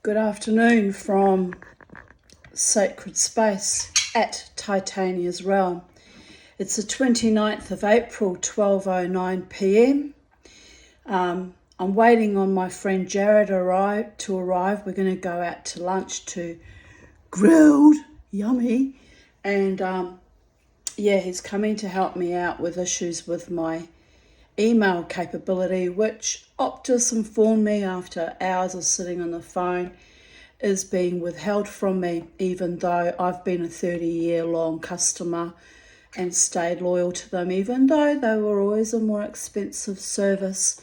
Good afternoon from Sacred Space at Titania's Realm. It's the 29th of April, 12:09 p.m. I'm waiting on my friend Jared to arrive. We're going to go out to lunch to Grilled, yummy. And he's coming to help me out with issues with my email capability, which Optus informed me after hours of sitting on the phone is being withheld from me, even though I've been a 30-year-long customer and stayed loyal to them. Even though they were always a more expensive service,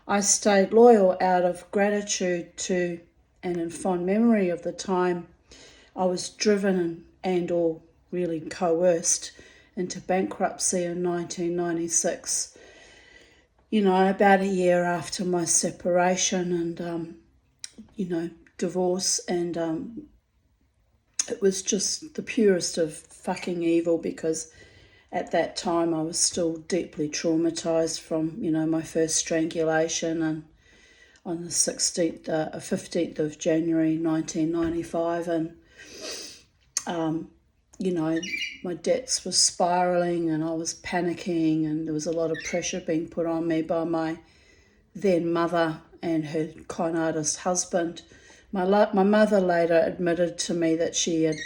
I stayed loyal out of gratitude to and in fond memory of the time I was driven and or really coerced into bankruptcy in 1996. About a year after my separation and, divorce. And it was just the purest of fucking evil, because at that time I was still deeply traumatized from, my first strangulation and on the 15th of January 1995. And, my debts were spiraling and I was panicking, and there was a lot of pressure being put on me by my then mother and her con artist husband. My mother later admitted to me that she had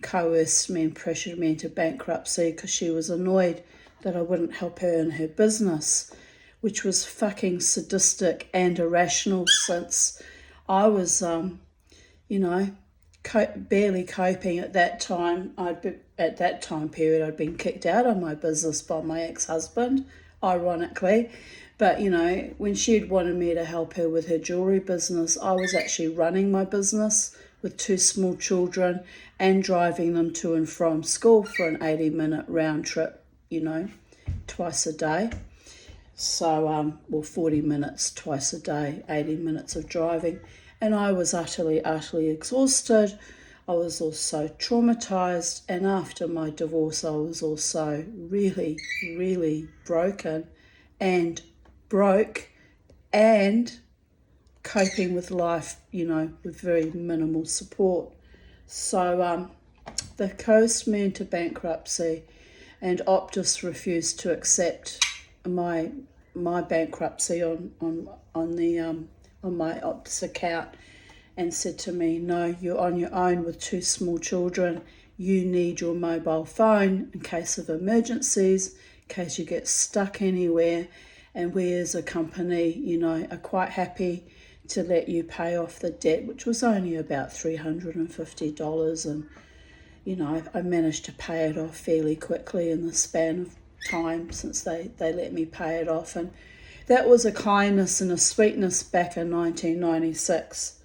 coerced me and pressured me into bankruptcy because she was annoyed that I wouldn't help her in her business, which was fucking sadistic and irrational, since I was, barely coping at that time. At that time period, I'd been kicked out of my business by my ex-husband, ironically. But, when she'd wanted me to help her with her jewellery business, I was actually running my business with 2 small children and driving them to and from school for an 80-minute round trip, twice a day. So, 40 minutes twice a day, 80 minutes of driving. And I was utterly exhausted. I was also traumatized. And after my divorce, I was also really, really broken and broke and coping with life, with very minimal support. So they coerced me into bankruptcy, and Optus refused to accept my bankruptcy on my Optus account, and said to me, no, you're on your own with 2 small children. You need your mobile phone in case of emergencies, in case you get stuck anywhere, and we as a company, are quite happy to let you pay off the debt, which was only about $350. And, I managed to pay it off fairly quickly in the span of time since they let me pay it off. And that was a kindness and a sweetness back in 1996.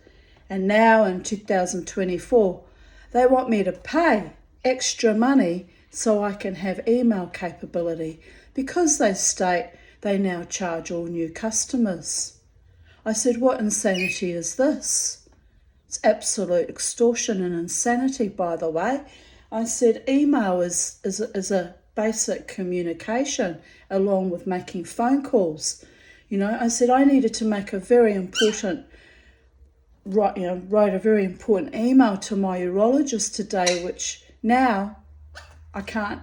And now in 2024, they want me to pay extra money so I can have email capability, because they state they now charge all new customers. I said, what insanity is this? It's absolute extortion and insanity, by the way. I said, email is a basic communication along with making phone calls. I said I needed to make a very important, write a very important email to my urologist today, which now I can't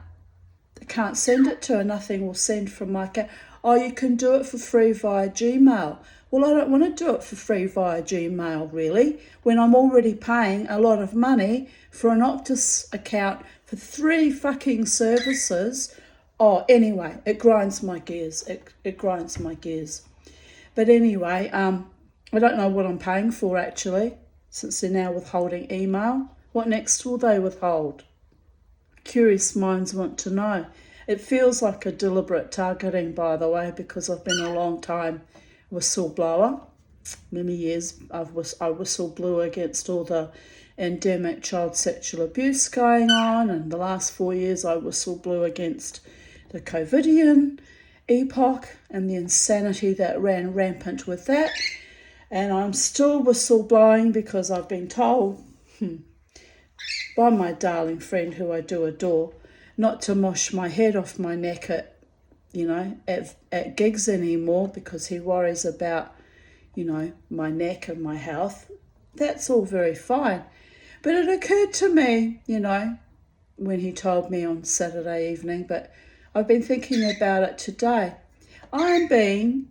send it to her. Nothing will send from my account. Oh, you can do it for free via Gmail. Well, I don't want to do it for free via Gmail, really, when I'm already paying a lot of money for an Optus account for 3 fucking services. Oh, anyway, it grinds my gears. It grinds my gears. But anyway, I don't know what I'm paying for, actually, since they're now withholding email. What next will they withhold? Curious minds want to know. It feels like a deliberate targeting, by the way, because I've been a long time whistleblower. Many years I whistle blew against all the endemic child sexual abuse going on, and the last 4 years I whistle blew against the COVIDian epoch and the insanity that ran rampant with that. And I'm still whistleblowing because I've been told by my darling friend, who I do adore, not to mosh my head off my neck at gigs anymore, because he worries about, my neck and my health. That's all very fine. But it occurred to me, when he told me on Saturday evening, but I've been thinking about it today. I'm being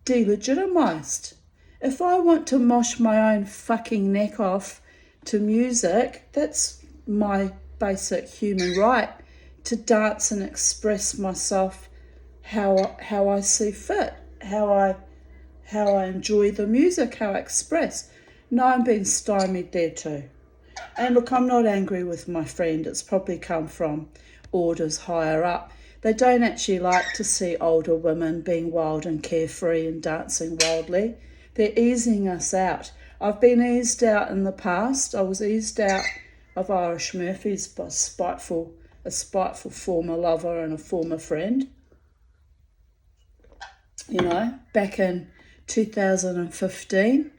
delegitimised. If I want to mosh my own fucking neck off to music, that's my basic human right to dance and express myself how I see fit, how I enjoy the music, how I express. No, I'm being stymied there too. And look, I'm not angry with my friend. It's probably come from orders higher up. They don't actually like to see older women being wild and carefree and dancing wildly. They're easing us out. I've been eased out in the past. I was eased out of Irish Murphys by a spiteful former lover and a former friend. Back in 2015.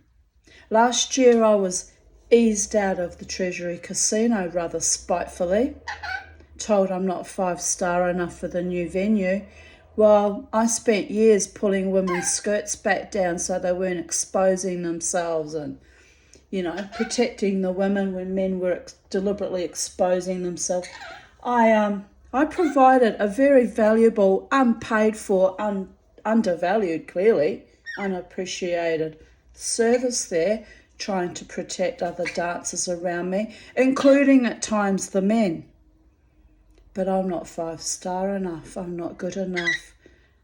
Last year I was eased out of the Treasury Casino rather spitefully, told I'm not 5-star enough for the new venue. Well, I spent years pulling women's skirts back down so they weren't exposing themselves and, protecting the women when men were deliberately exposing themselves. I provided a very valuable, unpaid for, undervalued, clearly, unappreciated service there, trying to protect other dancers around me, including at times the men. But I'm not 5-star enough. I'm not good enough.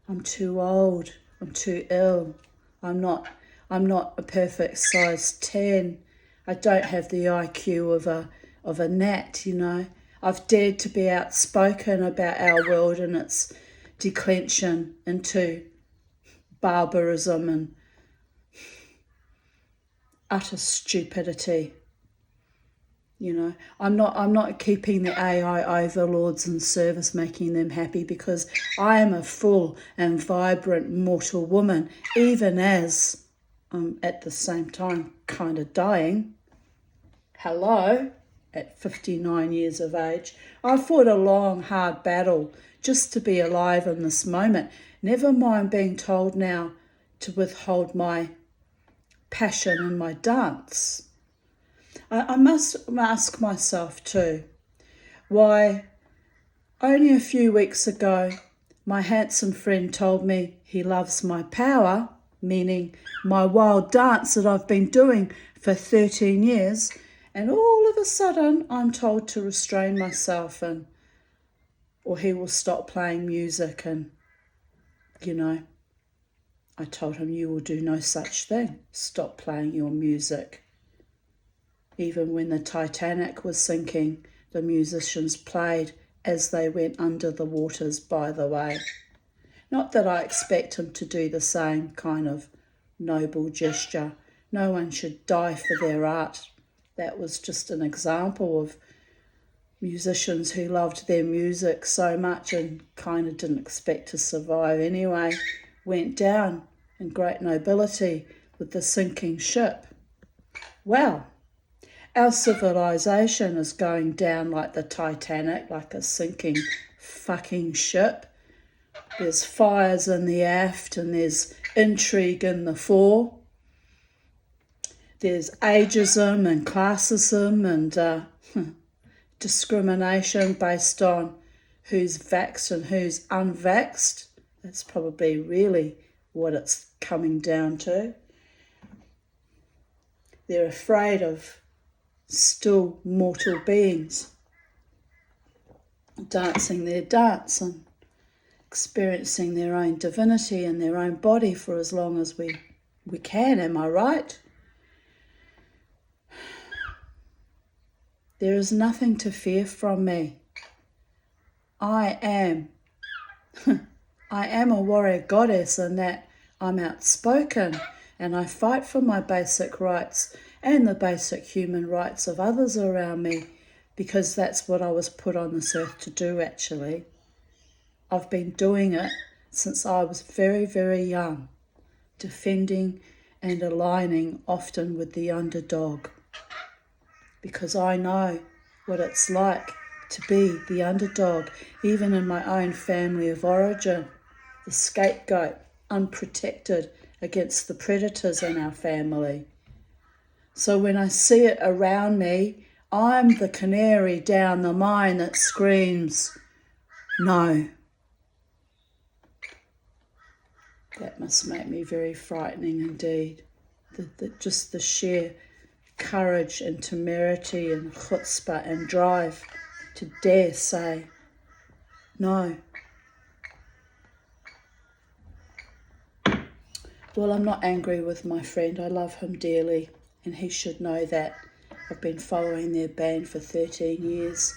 I'm too old. I'm too ill. I'm not a perfect size 10. I don't have the IQ of a gnat, I've dared to be outspoken about our world and its declension into barbarism and utter stupidity. I'm not keeping the AI overlords in service, making them happy, because I am a full and vibrant mortal woman, even as I'm at the same time kind of dying. Hello, at 59 years of age. I fought a long, hard battle just to be alive in this moment. Never mind being told now to withhold my passion in my dance. I must ask myself too, why only a few weeks ago my handsome friend told me he loves my power, meaning my wild dance that I've been doing for 13 years, and all of a sudden I'm told to restrain myself or he will stop playing music. And, I told him, you will do no such thing. Stop playing your music. Even when the Titanic was sinking, the musicians played as they went under the waters, by the way. Not that I expect him to do the same kind of noble gesture. No one should die for their art. That was just an example of musicians who loved their music so much and kind of didn't expect to survive anyway, went down in great nobility with the sinking ship. Well, our civilization is going down like the Titanic, like a sinking fucking ship. There's fires in the aft and there's intrigue in the fore. There's ageism and classism and discrimination based on who's vaxxed and who's unvaxxed. That's probably really what it's coming down to. They're afraid of still mortal beings dancing their dance and experiencing their own divinity in their own body for as long as we can, am I right? There is nothing to fear from me. I am a warrior goddess in that I'm outspoken and I fight for my basic rights and the basic human rights of others around me, because that's what I was put on this earth to do, actually. I've been doing it since I was very, very young, defending and aligning often with the underdog, because I know what it's like to be the underdog, even in my own family of origin, the scapegoat, unprotected against the predators in our family. So when I see it around me, I'm the canary down the mine that screams, no. That must make me very frightening indeed. Just the sheer courage and temerity and chutzpah and drive to dare say no. Well, I'm not angry with my friend. I love him dearly, and he should know that. I've been following their band for 13 years,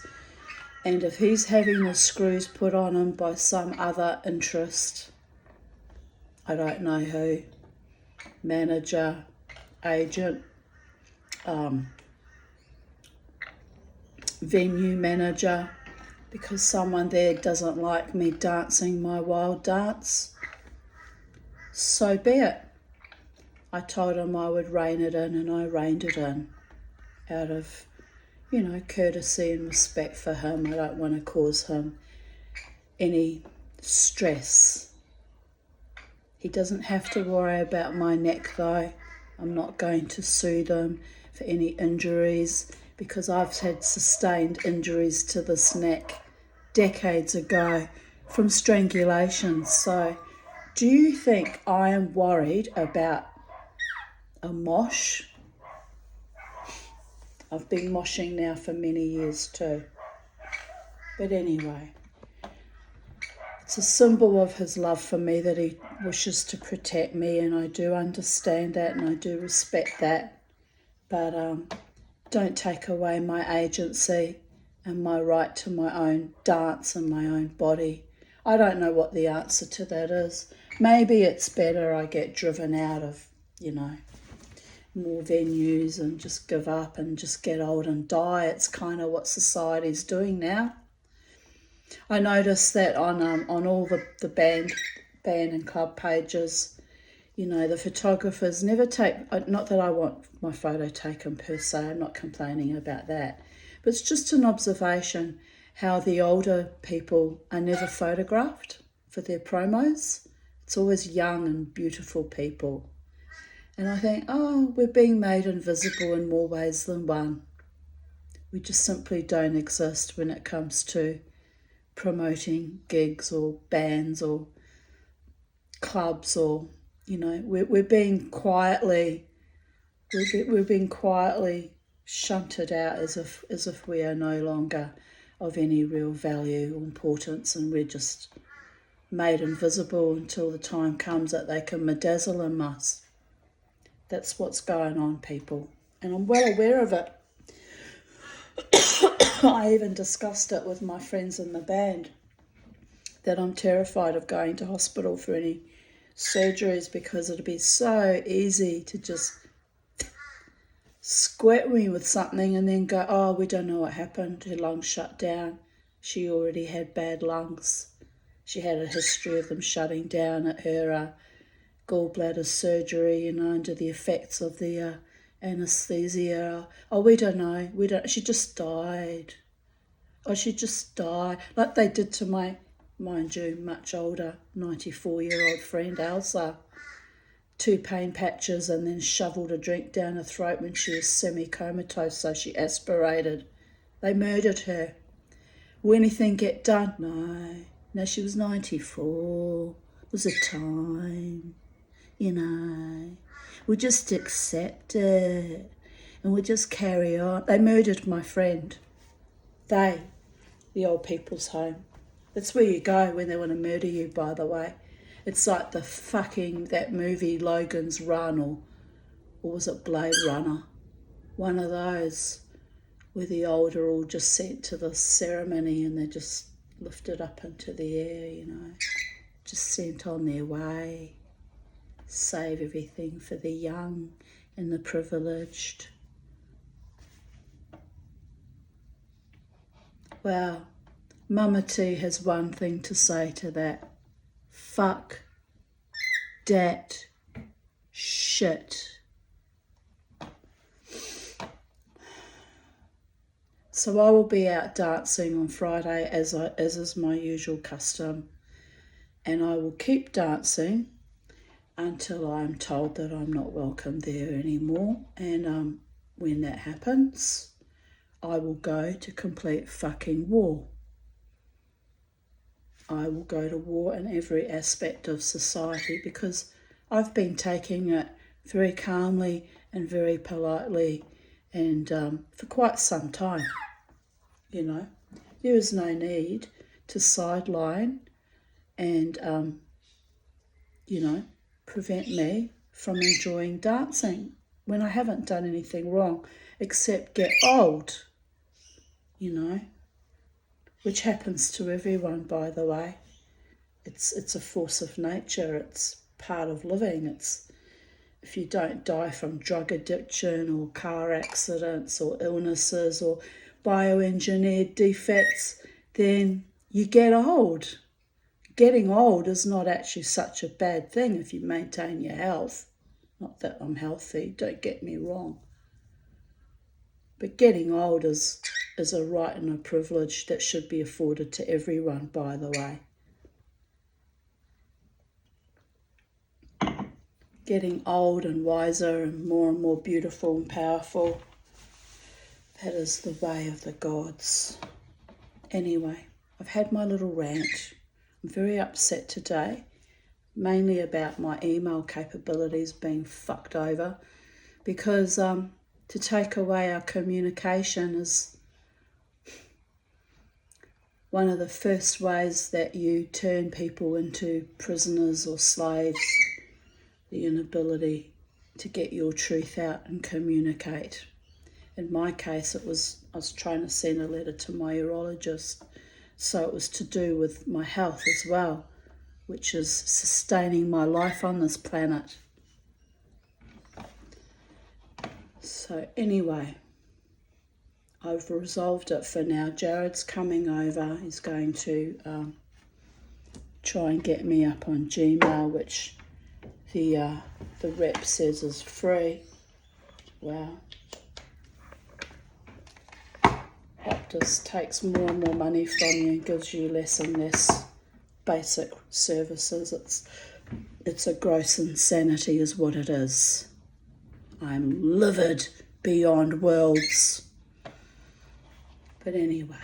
and if he's having the screws put on him by some other interest, I don't know who, manager, agent, venue manager, because someone there doesn't like me dancing my wild dance, so be it. I told him I would rein it in, and I reined it in out of, courtesy and respect for him. I don't want to cause him any stress. He doesn't have to worry about my neck though. I'm not going to sue them for any injuries, because I've had sustained injuries to this neck decades ago from strangulation. So do you think I am worried about a mosh? I've been moshing now for many years too. But anyway, it's a symbol of his love for me that he wishes to protect me, and I do understand that and I do respect that. But don't take away my agency and my right to my own dance and my own body. I don't know what the answer to that is. Maybe it's better I get driven out of, more venues and just give up and just get old and die. It's kind of what society's doing now. I noticed that on all the band and club pages, the photographers never take, not that I want my photo taken per se, I'm not complaining about that, but it's just an observation how the older people are never photographed for their promos. It's always young and beautiful people. And I think, we're being made invisible in more ways than one. We just simply don't exist when it comes to promoting gigs or bands or clubs, or we're being quietly shunted out as if we are no longer of any real value or importance, and we're just made invisible until the time comes that they can bedazzle us. That's what's going on, people, and I'm well aware of it. I even discussed it with my friends in the band, that I'm terrified of going to hospital for any surgeries, because it'd be so easy to just squirt me with something and then go, we don't know what happened, her lungs shut down. She already had bad lungs. She had a history of them shutting down at her gallbladder surgery, under the effects of the anesthesia. We don't know. She just died. She just died. Like they did to my, mind you, much older, 94-year-old friend, Elsa. 2 pain patches and then shoveled a drink down her throat when she was semi-comatose, so she aspirated. They murdered her. Will anything get done? No, she was 94. It was a time. We'll just accept it and we'll just carry on. They murdered my friend. The old people's home. That's where you go when they want to murder you, by the way. It's like that movie Logan's Run, or was it Blade Runner? One of those where the old are all just sent to the ceremony and they're just lifted up into the air, just sent on their way. Save everything for the young and the privileged. Well, Mama T has one thing to say to that. Fuck that shit. So I will be out dancing on Friday as is my usual custom, and I will keep dancing until I'm told that I'm not welcome there anymore. And when that happens, I will go to complete fucking war. I will go to war in every aspect of society because I've been taking it very calmly and very politely and for quite some time, you know. There is no need to sideline and, you know, prevent me from enjoying dancing when I haven't done anything wrong except get old, you know, which happens to everyone, by the way. It's a force of nature. It's part of living. It's if you don't die from drug addiction or car accidents or illnesses or bioengineered defects, then you get old. Getting old is not actually such a bad thing if you maintain your health. Not that I'm healthy, don't get me wrong. But getting old is a right and a privilege that should be afforded to everyone, by the way. Getting old and wiser and more beautiful and powerful, that is the way of the gods. Anyway, I've had my little rant. I'm very upset today, mainly about my email capabilities being fucked over, because to take away our communication is one of the first ways that you turn people into prisoners or slaves, the inability to get your truth out and communicate. In my case, I was trying to send a letter to my urologist, so it was to do with my health as well, which is sustaining my life on this planet. So anyway, I've resolved it for now. Jared's coming over. He's going to try and get me up on Gmail, which the rep says is free. Wow. Optus takes more and more money from you and gives you less and less basic services. It's a gross insanity is what it is. I'm livid beyond worlds. But anyway,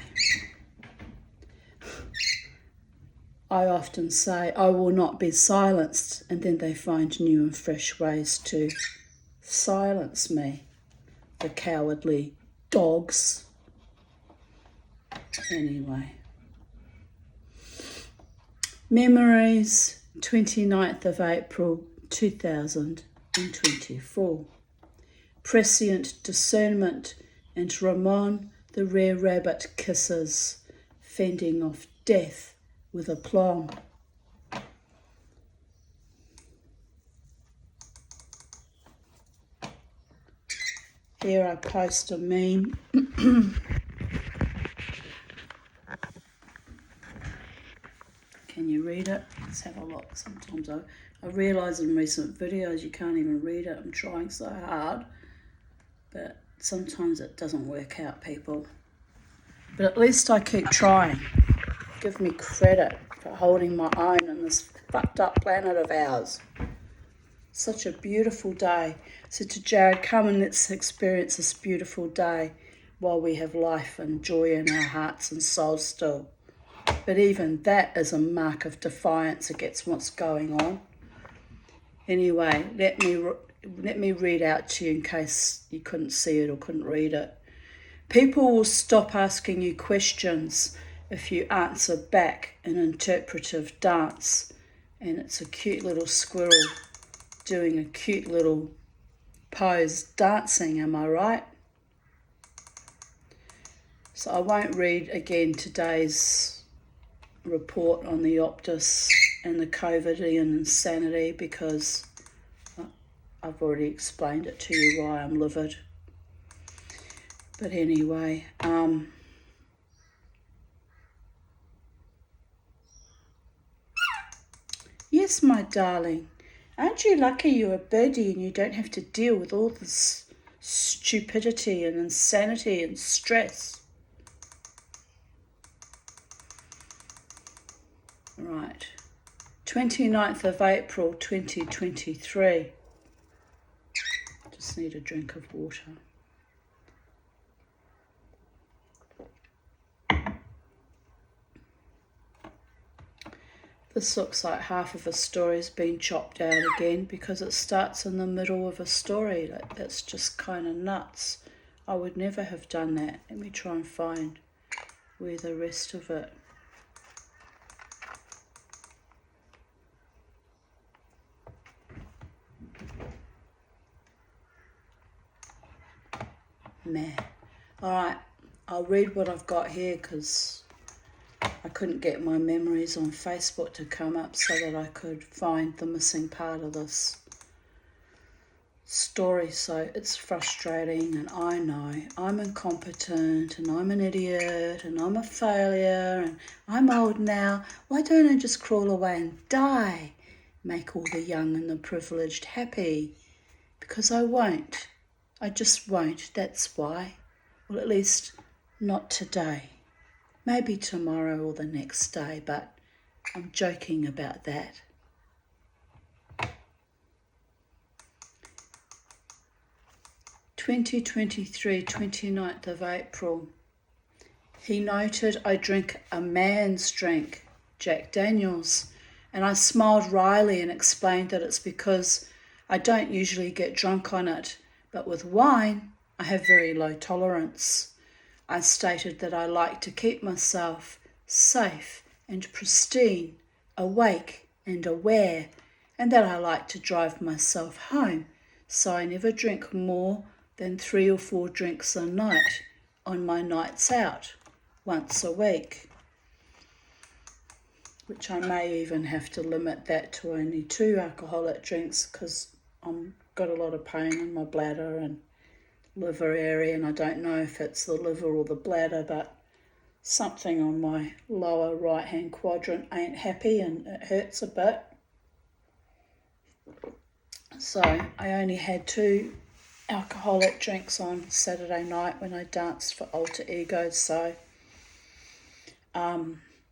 I often say I will not be silenced, and then they find new and fresh ways to silence me, the cowardly dogs. Anyway, memories, 29th of April 2024. Prescient discernment and Ramon the rare rabbit kisses, fending off death with aplomb. Here I post a meme. Can you read it? Let's have a look. Sometimes I realise in recent videos you can't even read it. I'm trying so hard, but sometimes it doesn't work out, people. But at least I keep trying. Give me credit for holding my own in this fucked up planet of ours. Such a beautiful day. So to Jared, come and let's experience this beautiful day while we have life and joy in our hearts and souls still. But even that is a mark of defiance against what's going on. Anyway, let me read out to you in case you couldn't see it or couldn't read it. People will stop asking you questions if you answer back an interpretive dance. And it's a cute little squirrel doing a cute little pose dancing, am I right? So I won't read again today's report on the Optus and the COVID and insanity because I've already explained it to you why I'm livid. But anyway, yes, my darling, aren't you lucky you're a birdie and you don't have to deal with all this stupidity and insanity and stress? Right, 29th of April 2023. Just need a drink of water. This looks like half of a story's been chopped out again because it starts in the middle of a story. That's just kind of nuts. I would never have done that. Let me try and find where the rest of it. Meh. Alright, I'll read what I've got here because I couldn't get my memories on Facebook to come up so that I could find the missing part of this story. So it's frustrating, and I know I'm incompetent and I'm an idiot and I'm a failure and I'm old now. Why don't I just crawl away and die? Make all the young and the privileged happy. Because I won't. I just won't. That's why. Well, at least not today. Maybe tomorrow or the next day, but I'm joking about that. (2023) 29th of April. He noted I drink a man's drink, Jack Daniels, and I smiled wryly and explained that it's because I don't usually get drunk on it, but with wine I have very low tolerance. I stated that I like to keep myself safe and pristine, awake and aware, and that I like to drive myself home, so I never drink more than 3 or 4 drinks a night on my nights out, once a week, which I may even have to limit that to only 2 alcoholic drinks because I've got a lot of pain in my bladder and liver area, and I don't know if it's the liver or the bladder, but something on my lower right hand quadrant ain't happy and it hurts a bit. So I only had 2 alcoholic drinks on Saturday night when I danced for Alter Ego. So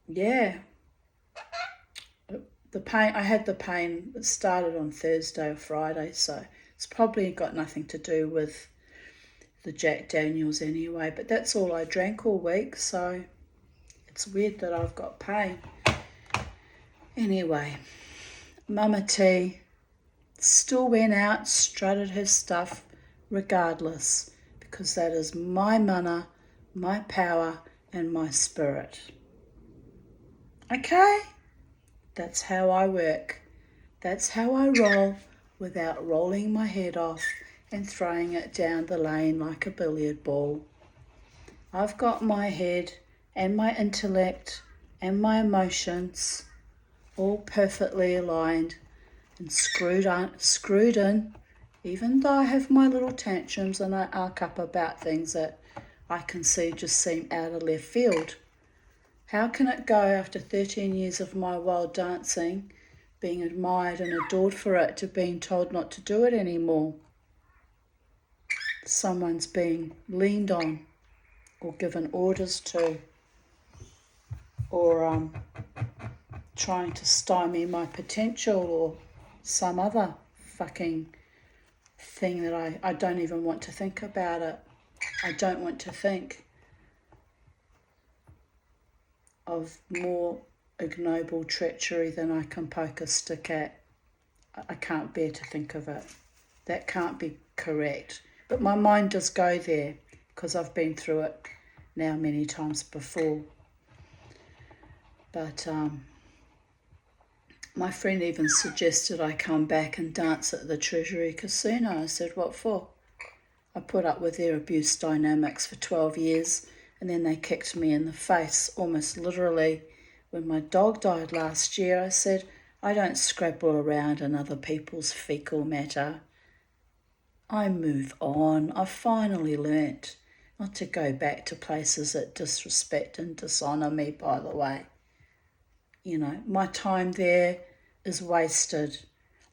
yeah, the pain, I had the pain, it started on Thursday or Friday, so it's probably got nothing to do with the Jack Daniels anyway, but that's all I drank all week, so it's weird that I've got pain. Anyway, Mama T still went out, strutted her stuff regardless, because that is my mana, my power, and my spirit. Okay? That's how I work. That's how I roll without rolling my head off and throwing it down the lane like a billiard ball. I've got my head and my intellect and my emotions all perfectly aligned and screwed in, even though I have my little tantrums and I arc up about things that I can see just seem out of left field. How can it go after 13 years of my wild dancing, being admired and adored for it, to being told not to do it anymore? Someone's being leaned on or given orders to, or trying to stymie my potential, or some other fucking thing that I don't even want to think about it. I don't want to think of more ignoble treachery than I can poke a stick at. I can't bear to think of it. That can't be correct. But my mind does go there because I've been through it now many times before. But my friend even suggested I come back and dance at the Treasury Casino. I said, what for? I put up with their abuse dynamics for 12 years and then they kicked me in the face, almost literally. When my dog died last year, I said, I don't scrabble around in other people's fecal matter. I move on. I've finally learnt not to go back to places that disrespect and dishonour me, by the way. You know, my time there is wasted.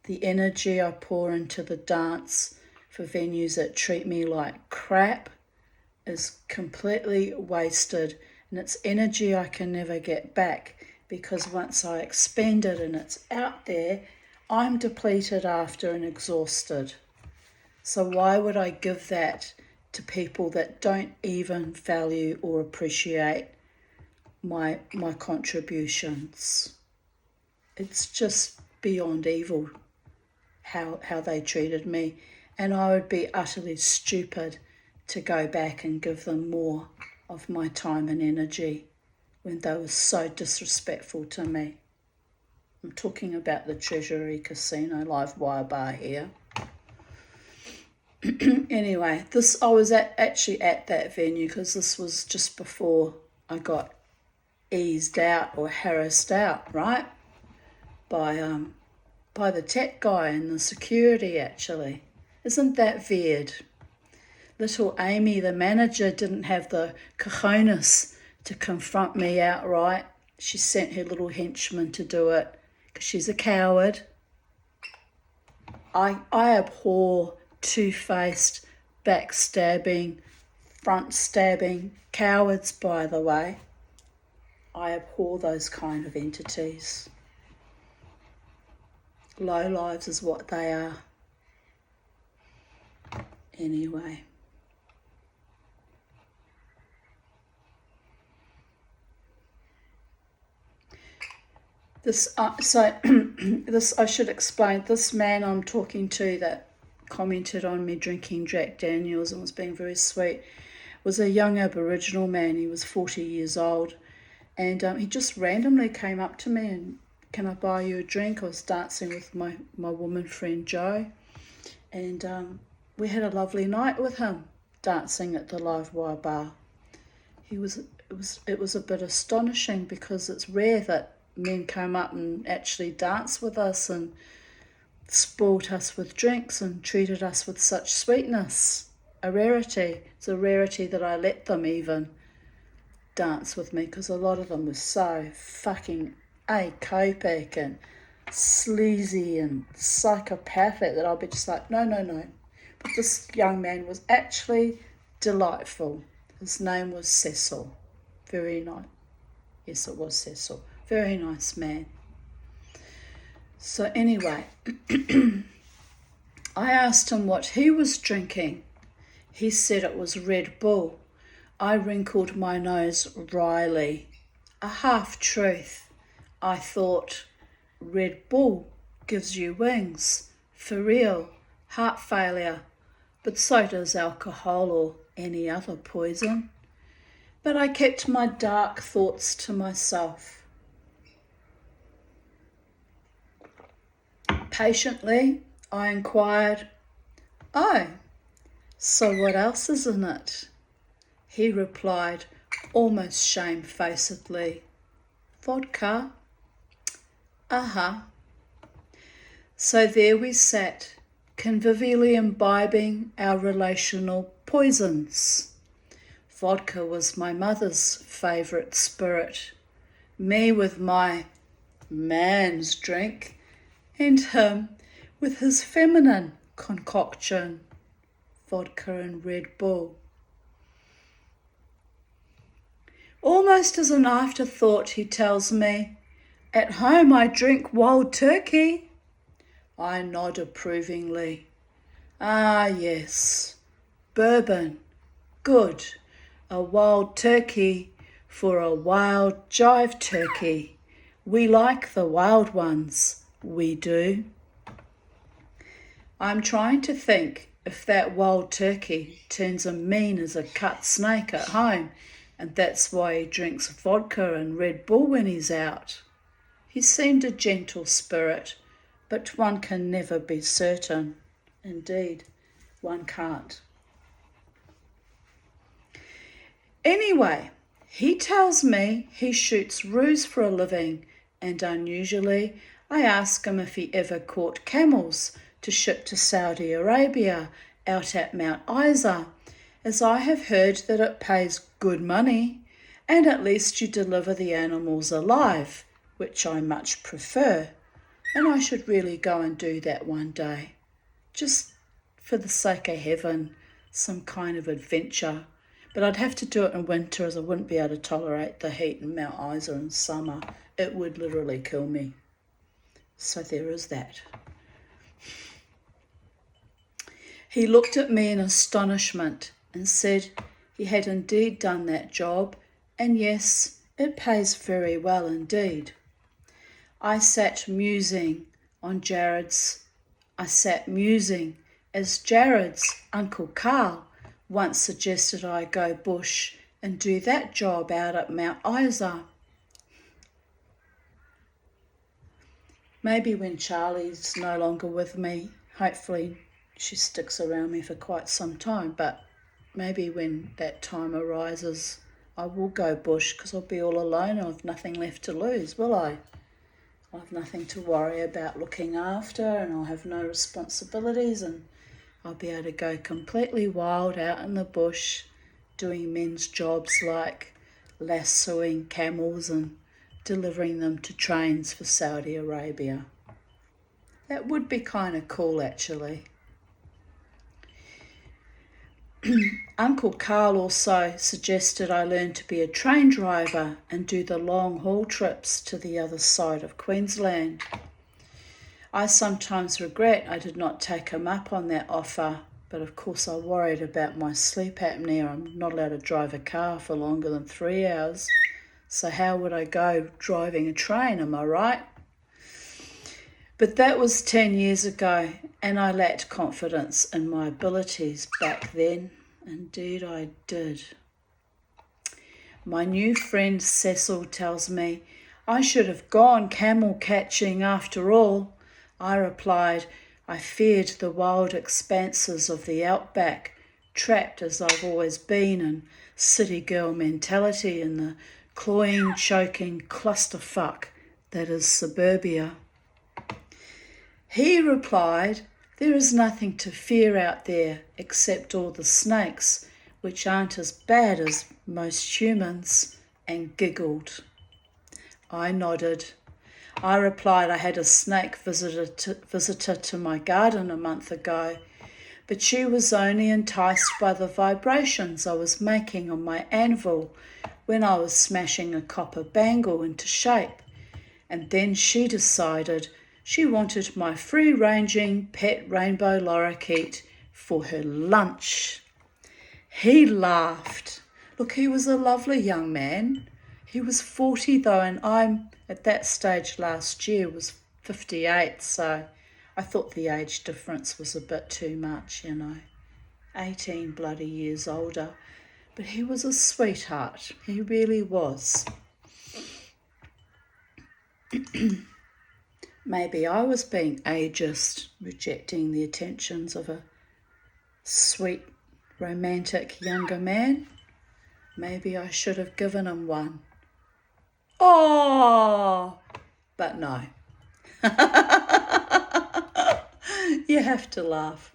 The energy I pour into the dance for venues that treat me like crap is completely wasted, and it's energy I can never get back, because once I expend it and it's out there, I'm depleted after and exhausted. So why would I give that to people that don't even value or appreciate my contributions? It's just beyond evil how they treated me. And I would be utterly stupid to go back and give them more of my time and energy when they were so disrespectful to me. I'm talking about the Treasury Casino Live Wire Bar here. Anyway, I was actually at that venue because this was just before I got eased out or harassed out, right? By the tech guy and the security, actually. Isn't that weird? Little Amy, the manager, didn't have the cojones to confront me outright. She sent her little henchman to do it because she's a coward. I abhor two-faced, backstabbing, front-stabbing cowards, by the way. I abhor those kind of entities. Lowlives is what they are. Anyway. This I should explain. This man I'm talking to that commented on me drinking Jack Daniels and was being very sweet was a young Aboriginal man. He was 40 years old, and he just randomly came up to me and, "Can I buy you a drink?" I was dancing with my woman friend Jo, and we had a lovely night with him dancing at the Live Wire Bar. It was a bit astonishing because it's rare that men come up and actually dance with us and spoilt us with drinks and treated us with such sweetness. A rarity. It's a rarity that I let them even dance with me because a lot of them were so fucking acopic and sleazy and psychopathic that I'll be just like, no. But this young man was actually delightful. His name was Cecil. Very nice. Yes, it was Cecil. Very nice man. So anyway, I asked him what he was drinking. He said it was Red Bull. I wrinkled my nose wryly. A half-truth. I thought, Red Bull gives you wings. For real. Heart failure. But so does alcohol or any other poison. But I kept my dark thoughts to myself. Patiently, I inquired, "Oh, so what else is in it?" He replied, almost shamefacedly, "Vodka." Uh-huh. So there we sat, convivially imbibing our relational poisons. Vodka was my mother's favourite spirit, me with my man's drink, and him with his feminine concoction, vodka and Red Bull. Almost as an afterthought, he tells me, "At home I drink wild turkey." I nod approvingly. Ah, yes, bourbon, good, a wild turkey for a wild jive turkey. We like the wild ones. We do. I'm trying to think if that wild turkey turns him mean as a cut snake at home, and that's why he drinks vodka and Red Bull when he's out. He seemed a gentle spirit, but one can never be certain. Indeed, one can't. Anyway, he tells me he shoots roos for a living, and unusually, I ask him if he ever caught camels to ship to Saudi Arabia out at Mount Isa, as I have heard that it pays good money, and at least you deliver the animals alive, which I much prefer, and I should really go and do that one day, just for the sake of heaven, some kind of adventure. But I'd have to do it in winter as I wouldn't be able to tolerate the heat in Mount Isa in summer. It would literally kill me. So there is that. He looked at me in astonishment and said he had indeed done that job, and yes, it pays very well indeed. I sat musing as Jared's Uncle Carl once suggested I go bush and do that job out at Mount Isa. Maybe when Charlie's no longer with me, hopefully she sticks around me for quite some time, but maybe when that time arises, I will go bush because I'll be all alone. I'll have nothing left to lose, will I? I'll have nothing to worry about looking after, and I'll have no responsibilities, and I'll be able to go completely wild out in the bush doing men's jobs like lassoing camels and delivering them to trains for Saudi Arabia. That would be kind of cool, actually. Uncle Carl also suggested I learn to be a train driver and do the long haul trips to the other side of Queensland. I sometimes regret I did not take him up on that offer, but of course I worried about my sleep apnea. I'm not allowed to drive a car for longer than 3 hours, so how would I go driving a train, am I right? But that was 10 years ago, and I lacked confidence in my abilities back then. Indeed I did. My new friend Cecil tells me I should have gone camel catching after all. I replied, I feared the wild expanses of the outback, trapped as I've always been in city girl mentality in the cloying, choking clusterfuck that is suburbia. He replied, there is nothing to fear out there except all the snakes, which aren't as bad as most humans, and giggled. I nodded. I replied I had a snake visitor to my garden a month ago, but she was only enticed by the vibrations I was making on my anvil when I was smashing a copper bangle into shape, and then she decided she wanted my free-ranging pet rainbow lorikeet for her lunch. He laughed. Look, he was a lovely young man. He was 40 though, and I'm at that stage last year was 58, so I thought the age difference was a bit too much, 18 bloody years older. But he was a sweetheart. He really was. Maybe I was being ageist, rejecting the attentions of a sweet, romantic younger man. Maybe I should have given him one. Oh, but no. You have to laugh.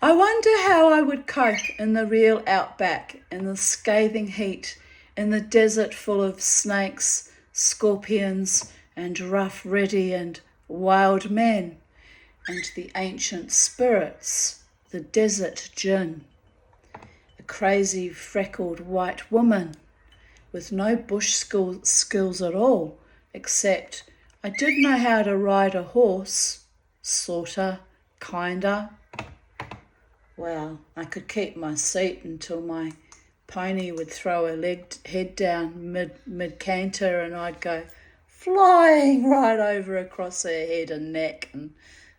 I wonder how I would cope in the real outback, in the scathing heat, in the desert full of snakes, scorpions, and rough, ready and wild men, and the ancient spirits, the desert djinn, a crazy freckled white woman with no bush skills at all, except I did know how to ride a horse, sorta, kinda. Well, I could keep my seat until my pony would throw her head down mid-canter and I'd go flying right over across her head and neck and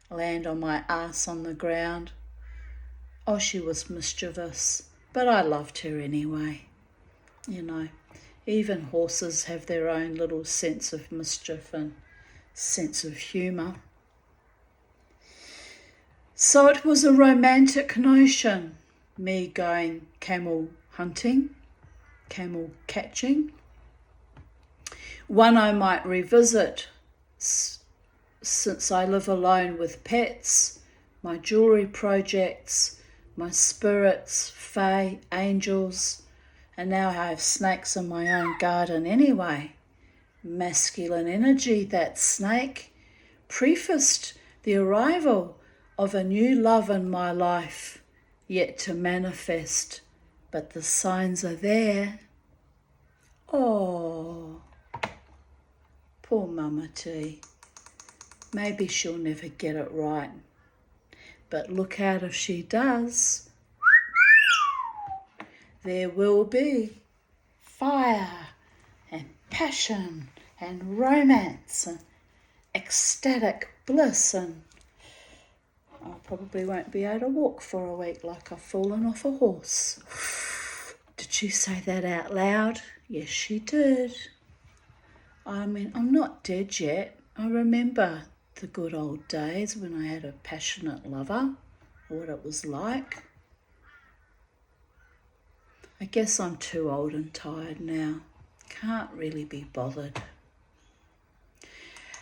land on my ass on the ground. Oh, she was mischievous, but I loved her anyway. Even horses have their own little sense of mischief and sense of humour. So it was a romantic notion, me going camel hunting, camel catching. One I might revisit since I live alone with pets, my jewellery projects, my spirits, fae, angels, and now I have snakes in my own garden anyway. Masculine energy, that snake, prefaced the arrival of a new love in my life, yet to manifest, but the signs are there. Oh, poor Mama T. Maybe she'll never get it right, but look out if she does. There will be fire and passion and romance and ecstatic bliss, and I probably won't be able to walk for a week like I've fallen off a horse. Did she say that out loud? Yes, she did. I mean, I'm not dead yet. I remember the good old days when I had a passionate lover, what it was like. I guess I'm too old and tired now. Can't really be bothered.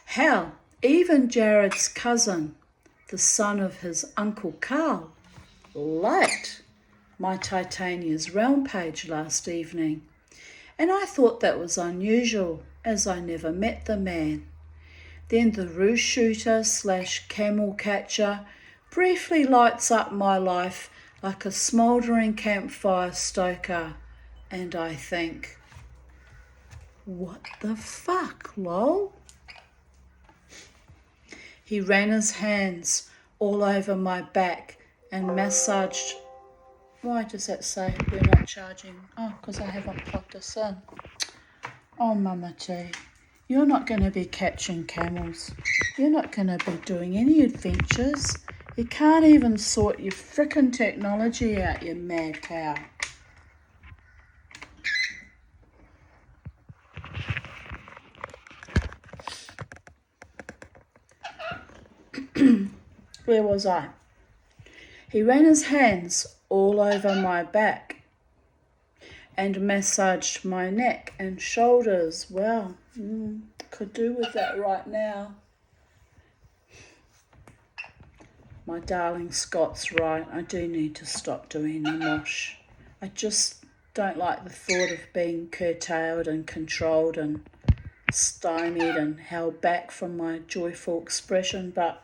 Hell, even Jared's cousin, the son of his Uncle Carl, liked my Titania's Realm page last evening, and I thought that was unusual, as I never met the man. Then the roo shooter / camel catcher briefly lights up my life like a smouldering campfire stoker, and I think, what the fuck, lol? He ran his hands all over my back and massaged. Why does that say we're not charging? Oh, because I haven't plugged this in. Oh, Mama T, you're not going to be catching camels. You're not going to be doing any adventures. You can't even sort your frickin' technology out, you mad cow. Where was I? He ran his hands all over my back and massaged my neck and shoulders. Well, could do with that right now. My darling Scott's right. I do need to stop doing the mosh. I just don't like the thought of being curtailed and controlled and stymied and held back from my joyful expression, but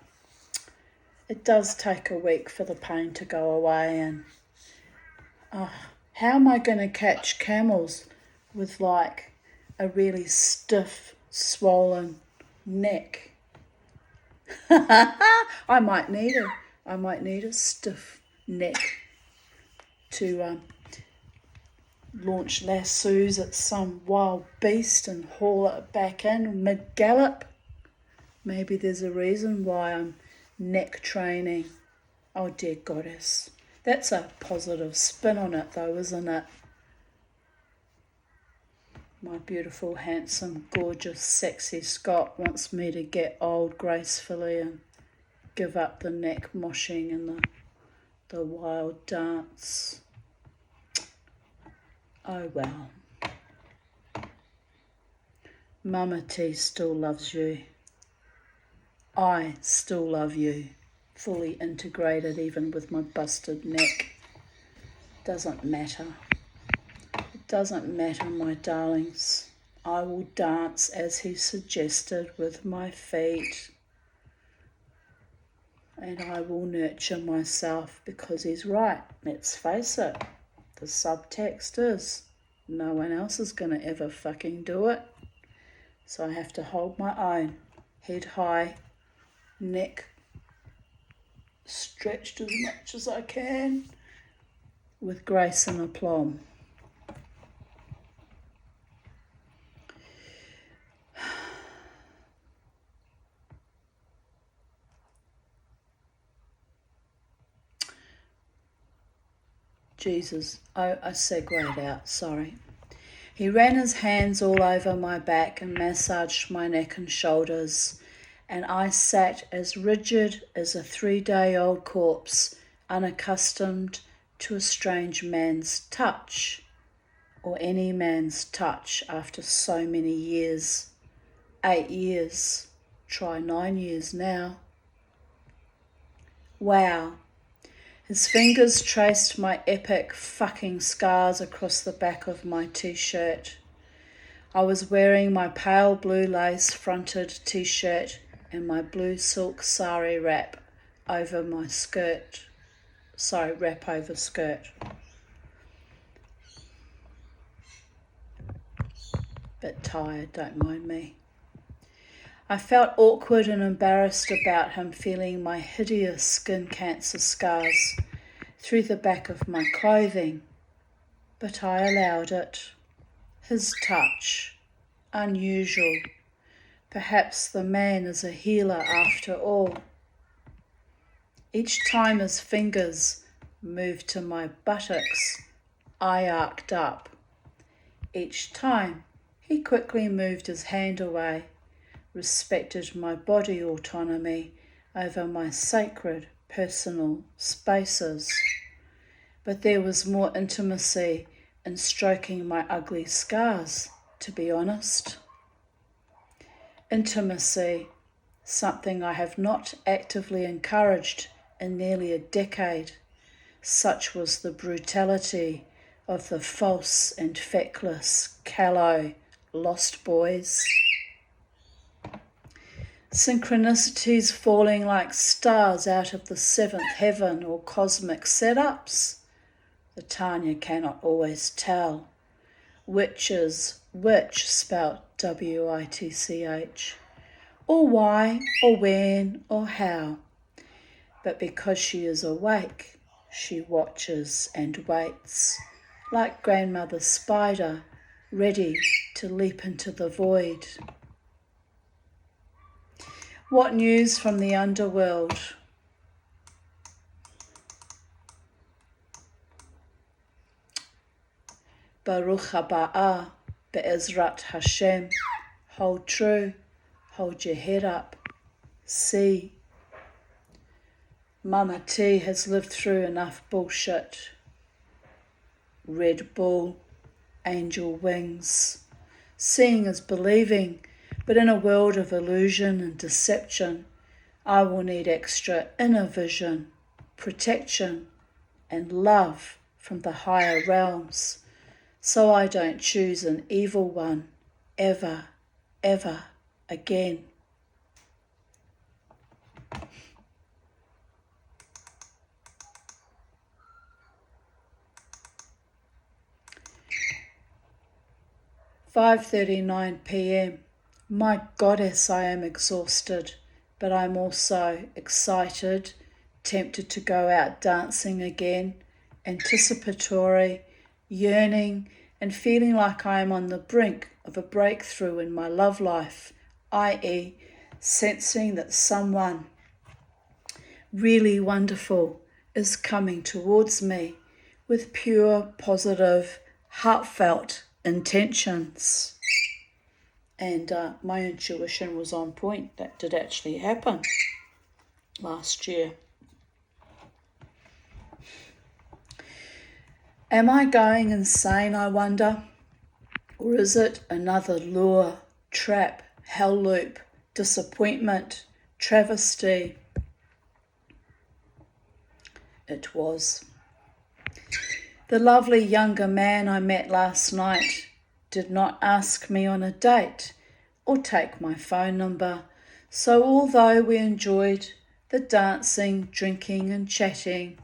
it does take a week for the pain to go away. And how am I going to catch camels with like a really stiff, swollen neck? I might need a stiff neck to launch lassos at some wild beast and haul it back in mid-gallop. Maybe there's a reason why I'm neck training. Oh dear goddess. That's a positive spin on it though, isn't it? My beautiful, handsome, gorgeous, sexy Scott wants me to get old gracefully and give up the neck moshing and the wild dance. Oh well. Mama T still loves you. I still love you, fully integrated even with my busted neck. Doesn't matter. It doesn't matter, my darlings. I will dance as he suggested with my feet. And I will nurture myself because he's right. Let's face it. The subtext is no one else is going to ever fucking do it. So I have to hold my own. Head high. Neck stretched as much as I can with grace and aplomb. Jesus, I segued out, sorry. He ran his hands all over my back and massaged my neck and shoulders, and I sat as rigid as a 3-day-old corpse, unaccustomed to a strange man's touch, or any man's touch after so many years. 8 years, try 9 years now. Wow. His fingers traced my epic fucking scars across the back of my t-shirt. I was wearing my pale blue lace fronted t-shirt and my blue silk sari wrap over my skirt. Sorry, wrap over skirt. Bit tired, don't mind me. I felt awkward and embarrassed about him feeling my hideous skin cancer scars through the back of my clothing, but I allowed it. His touch, unusual, Perhaps the man is a healer after all. Each time his fingers moved to my buttocks, I arced up. Each time he quickly moved his hand away, respected my body autonomy over my sacred personal spaces. But there was more intimacy in stroking my ugly scars, to be honest. Intimacy, something I have not actively encouraged in nearly a decade. Such was the brutality of the false and feckless, callow, lost boys. Synchronicities falling like stars out of the seventh heaven or cosmic setups. The Tanya cannot always tell which is which, spelt W-I-T-C-H, or why, or when, or how. But because she is awake, she watches and waits, like grandmother spider, ready to leap into the void. What news from the underworld? Baruch haba be'ezrat Hashem. Hold true, hold your head up, see. Mama T has lived through enough bullshit. Red Bull, angel wings. Seeing is believing, but in a world of illusion and deception, I will need extra inner vision, protection, and love from the higher realms, so I don't choose an evil one ever, ever again. "5:39 p.m. My goddess, I am exhausted, but I'm also excited, tempted to go out dancing again, anticipatory, yearning, and feeling like I am on the brink of a breakthrough in my love life, i.e., sensing that someone really wonderful is coming towards me with pure, positive, heartfelt intentions." And my intuition was on point. That did actually happen last year. Am I going insane, I wonder? Or is it another lure, trap, hell loop, disappointment, travesty? It was. The lovely younger man I met last night did not ask me on a date or take my phone number, so although we enjoyed the dancing, drinking and chatting,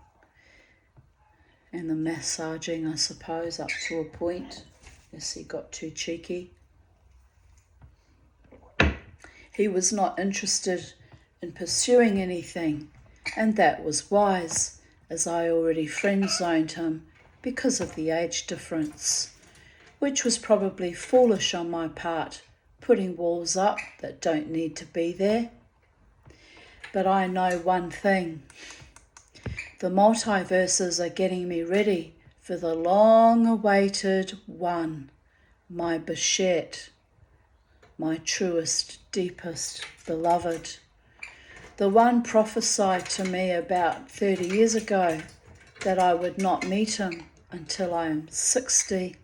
and the massaging, I suppose, up to a point, yes, he got too cheeky, he was not interested in pursuing anything, and that was wise, as I already friend-zoned him because of the age difference, which was probably foolish on my part, putting walls up that don't need to be there. But I know one thing. The multiverses are getting me ready for the long-awaited one, my Bichette, my truest, deepest beloved. The one prophesied to me about 30 years ago that I would not meet him until I am 60.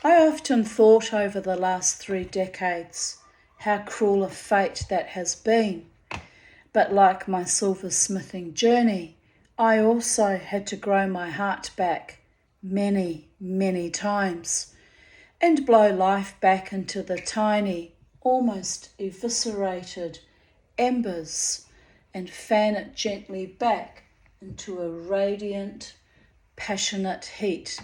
I often thought over the last 3 decades how cruel a fate that has been, but like my silversmithing journey, I also had to grow my heart back many, many times and blow life back into the tiny, almost eviscerated embers and fan it gently back into a radiant, passionate heat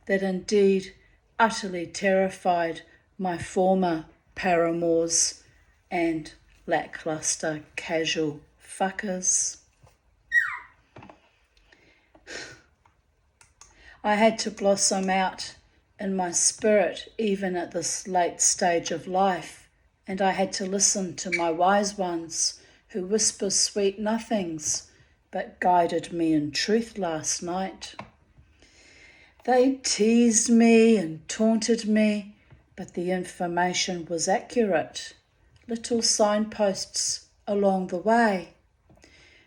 that indeed utterly terrified my former paramours and lackluster casual fuckers. I had to blossom out in my spirit even at this late stage of life and I had to listen to my wise ones who whisper sweet nothings, but guided me in truth last night. They teased me and taunted me, but the information was accurate. Little signposts along the way.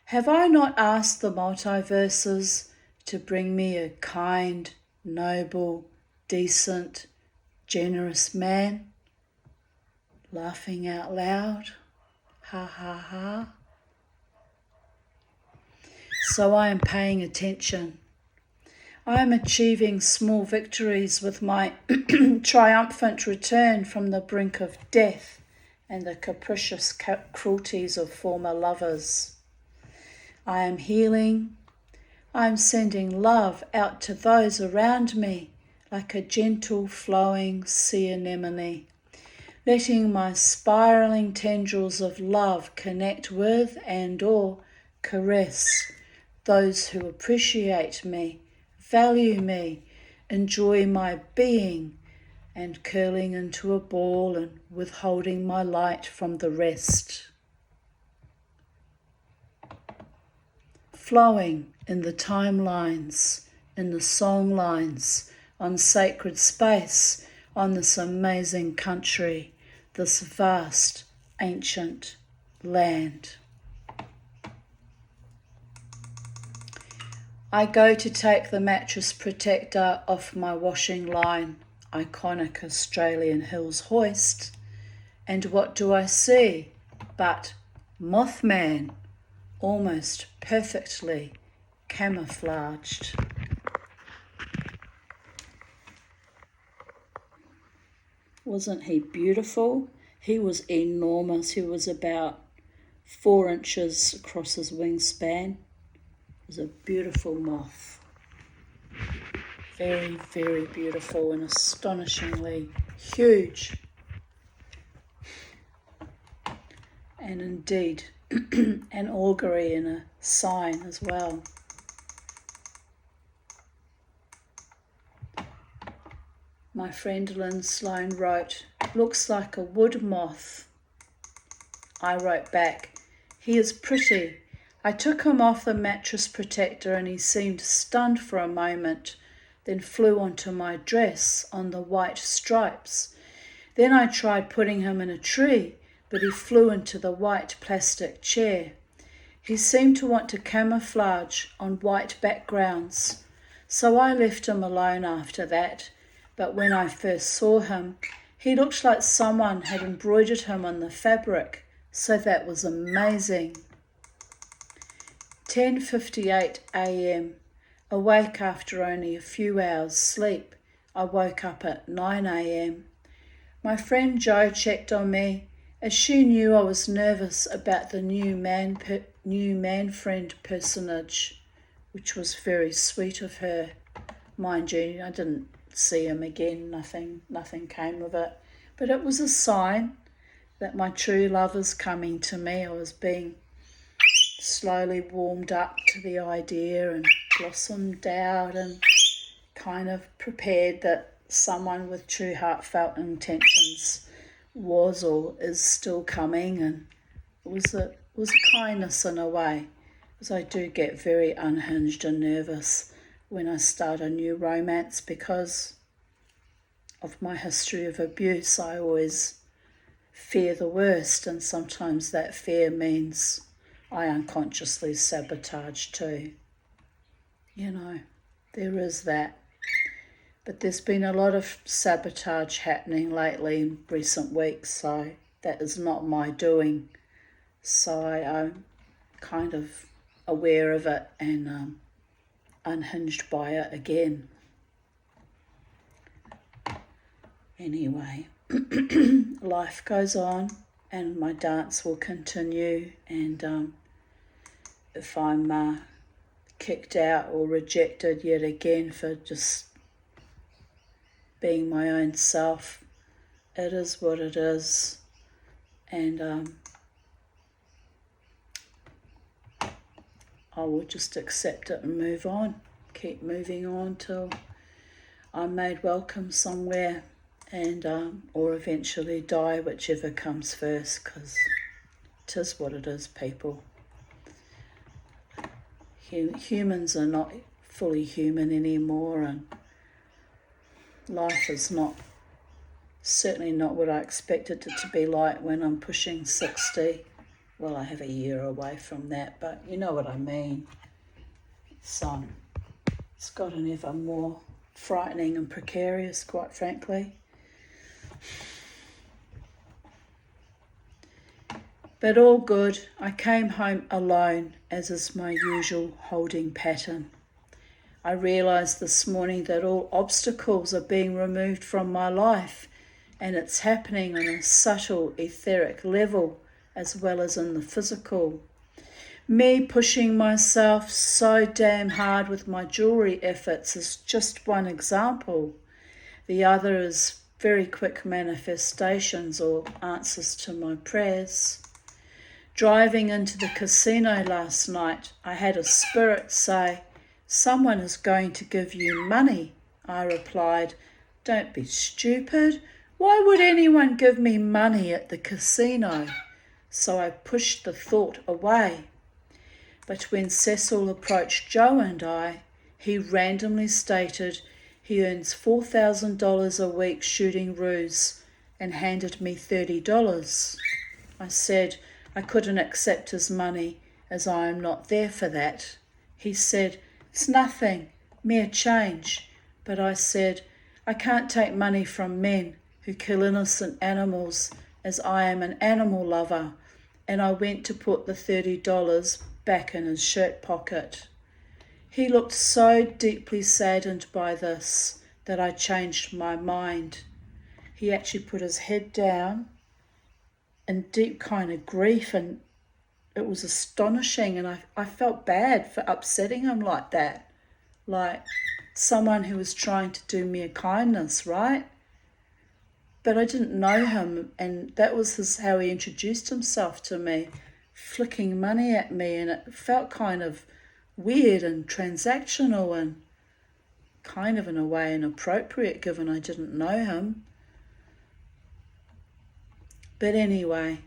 Have I not asked the multiverses to bring me a kind, noble, decent, generous man? Laughing out loud, ha ha ha. So I am paying attention. I am achieving small victories with my triumphant return from the brink of death and the capricious cruelties of former lovers. I am healing. I am sending love out to those around me like a gentle flowing sea anemone, letting my spiraling tendrils of love connect with and or caress those who appreciate me, value me, enjoy my being, and curling into a ball and withholding my light from the rest. Flowing in the timelines, in the song lines, on sacred space, on this amazing country, this vast, ancient land. I go to take the mattress protector off my washing line, iconic Australian Hills hoist, and what do I see but Mothman, almost perfectly camouflaged. Wasn't he beautiful? He was enormous. He was about 4 inches across his wingspan. It was a beautiful moth. Very, very beautiful and astonishingly huge. And indeed, an augury and a sign as well. My friend Lynn Sloan wrote, "Looks like a wood moth." I wrote back, "He is pretty." I took him off the mattress protector and he seemed stunned for a moment, then flew onto my dress on the white stripes. Then I tried putting him in a tree, but he flew into the white plastic chair. He seemed to want to camouflage on white backgrounds, so I left him alone after that. But when I first saw him, he looked like someone had embroidered him on the fabric, so that was amazing. 10:58 a.m. Awake after only a few hours sleep. I woke up at 9 a.m. My friend Jo checked on me, as she knew I was nervous about the new man friend personage, which was very sweet of her. Mind you, I didn't see him again, nothing came of it. But it was a sign that my true love is coming to me. I was being slowly warmed up to the idea and blossomed out and kind of prepared that someone with true heartfelt intentions was or is still coming. And it was a kindness in a way, because I do get very unhinged and nervous when I start a new romance because of my history of abuse. I always fear the worst, and sometimes that fear means I unconsciously sabotage too. You know, there is that. But there's been a lot of sabotage happening lately in recent weeks, so that is not my doing. So I'm kind of aware of it and unhinged by it again. Anyway, life goes on and my dance will continue, and if I'm kicked out or rejected yet again for just being my own self, it is what it is, and I will just accept it and move on, keep moving on till I'm made welcome somewhere and or eventually die, whichever comes first, because 'tis what it is, people. Humans are not fully human anymore, and life is certainly not what I expected it to be like when I'm pushing 60. Well, I have a year away from that, but you know what I mean. It's gotten ever more frightening and precarious, quite frankly. But all good. I came home alone, as is my usual holding pattern. I realised this morning that all obstacles are being removed from my life, and it's happening on a subtle etheric level as well as in the physical. Me pushing myself so damn hard with my jewellery efforts is just one example. The other is very quick manifestations or answers to my prayers. Driving into the casino last night, I had a spirit say, "Someone is going to give you money." I replied, "Don't be stupid. Why would anyone give me money at the casino?" So I pushed the thought away. But when Cecil approached Joe and I, he randomly stated he earns $4,000 a week shooting ruse and handed me $30. I said I couldn't accept his money as I am not there for that. He said, "It's nothing, mere change." But I said, "I can't take money from men who kill innocent animals, as I am an animal lover," and I went to put the $30 back in his shirt pocket. He looked so deeply saddened by this that I changed my mind. He actually put his head down in deep kind of grief, and it was astonishing, and I felt bad for upsetting him like that, like someone who was trying to do me a kindness, right? But I didn't know him, and that was how he introduced himself to me, flicking money at me, and it felt kind of weird and transactional and kind of in a way inappropriate given I didn't know him. But anyway,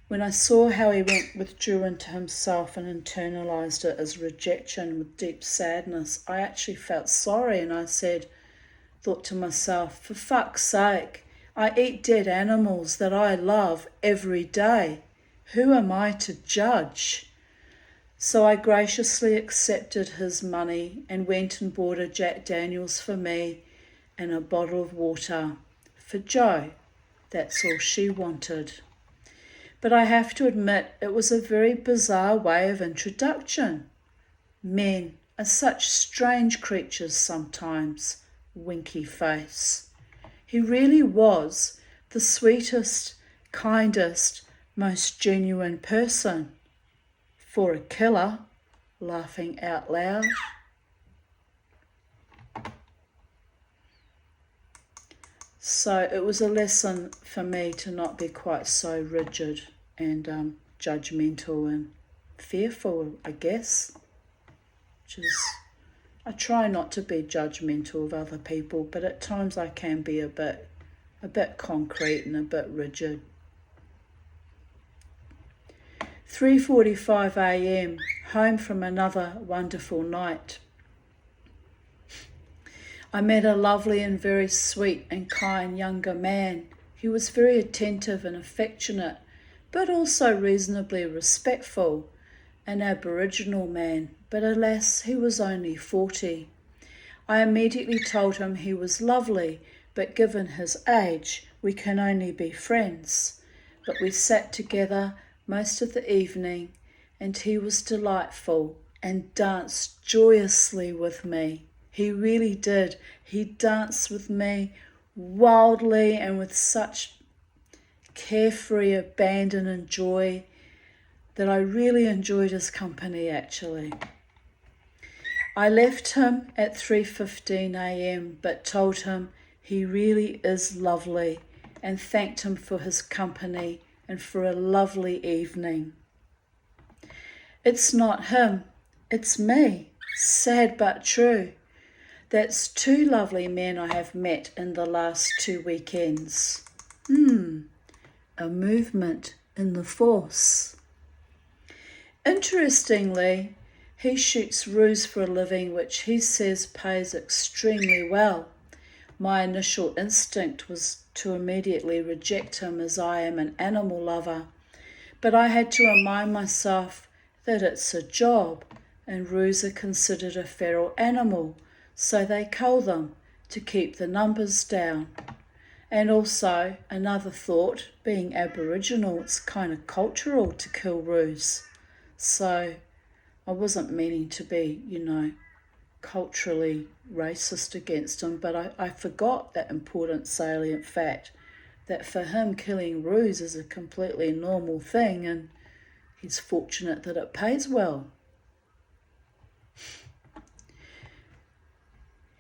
when I saw how he withdrew into himself and internalized it as rejection with deep sadness, I actually felt sorry, and I thought to myself, for fuck's sake, I eat dead animals that I love every day. Who am I to judge? So I graciously accepted his money and went and bought a Jack Daniels for me and a bottle of water for Jo. That's all she wanted. But I have to admit, it was a very bizarre way of introduction. Men are such strange creatures sometimes. Winky face. He really was the sweetest, kindest, most genuine person. For a killer, laughing out loud. So it was a lesson for me to not be quite so rigid and judgmental and fearful, I guess. I try not to be judgmental of other people, but at times I can be a bit concrete and a bit rigid. 3:45 a.m, home from another wonderful night. I met a lovely and very sweet and kind younger man. He was very attentive and affectionate, but also reasonably respectful. An Aboriginal man, but alas, he was only 40. I immediately told him he was lovely, but given his age, we can only be friends. But we sat together most of the evening, and he was delightful and danced joyously with me. He really did. He danced with me wildly and with such carefree abandon and joy that I really enjoyed his company, actually. I left him at 3:15 a.m, but told him he really is lovely and thanked him for his company and for a lovely evening. It's not him, it's me. Sad but true. That's 2 lovely men I have met in the last 2 weekends. A movement in the force. Interestingly, he shoots ruse for a living, which he says pays extremely well. My initial instinct was to immediately reject him, as I am an animal lover, but I had to remind myself that it's a job, and ruse are considered a feral animal, so they cull them to keep the numbers down. And also, another thought, being Aboriginal, it's kind of cultural to kill ruse. So I wasn't meaning to be, culturally racist against him, but I forgot that important salient fact that for him killing ruse is a completely normal thing, and he's fortunate that it pays well.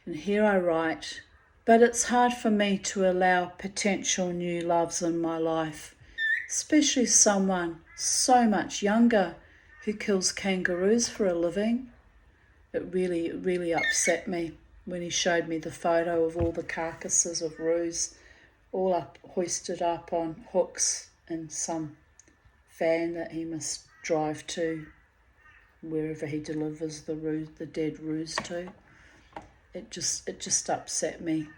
And here I write, but it's hard for me to allow potential new loves in my life, especially someone so much younger who kills kangaroos for a living. It really upset me when he showed me the photo of all the carcasses of ruse, all hoisted up on hooks in some van that he must drive to wherever he delivers the dead ruse to. It just upset me.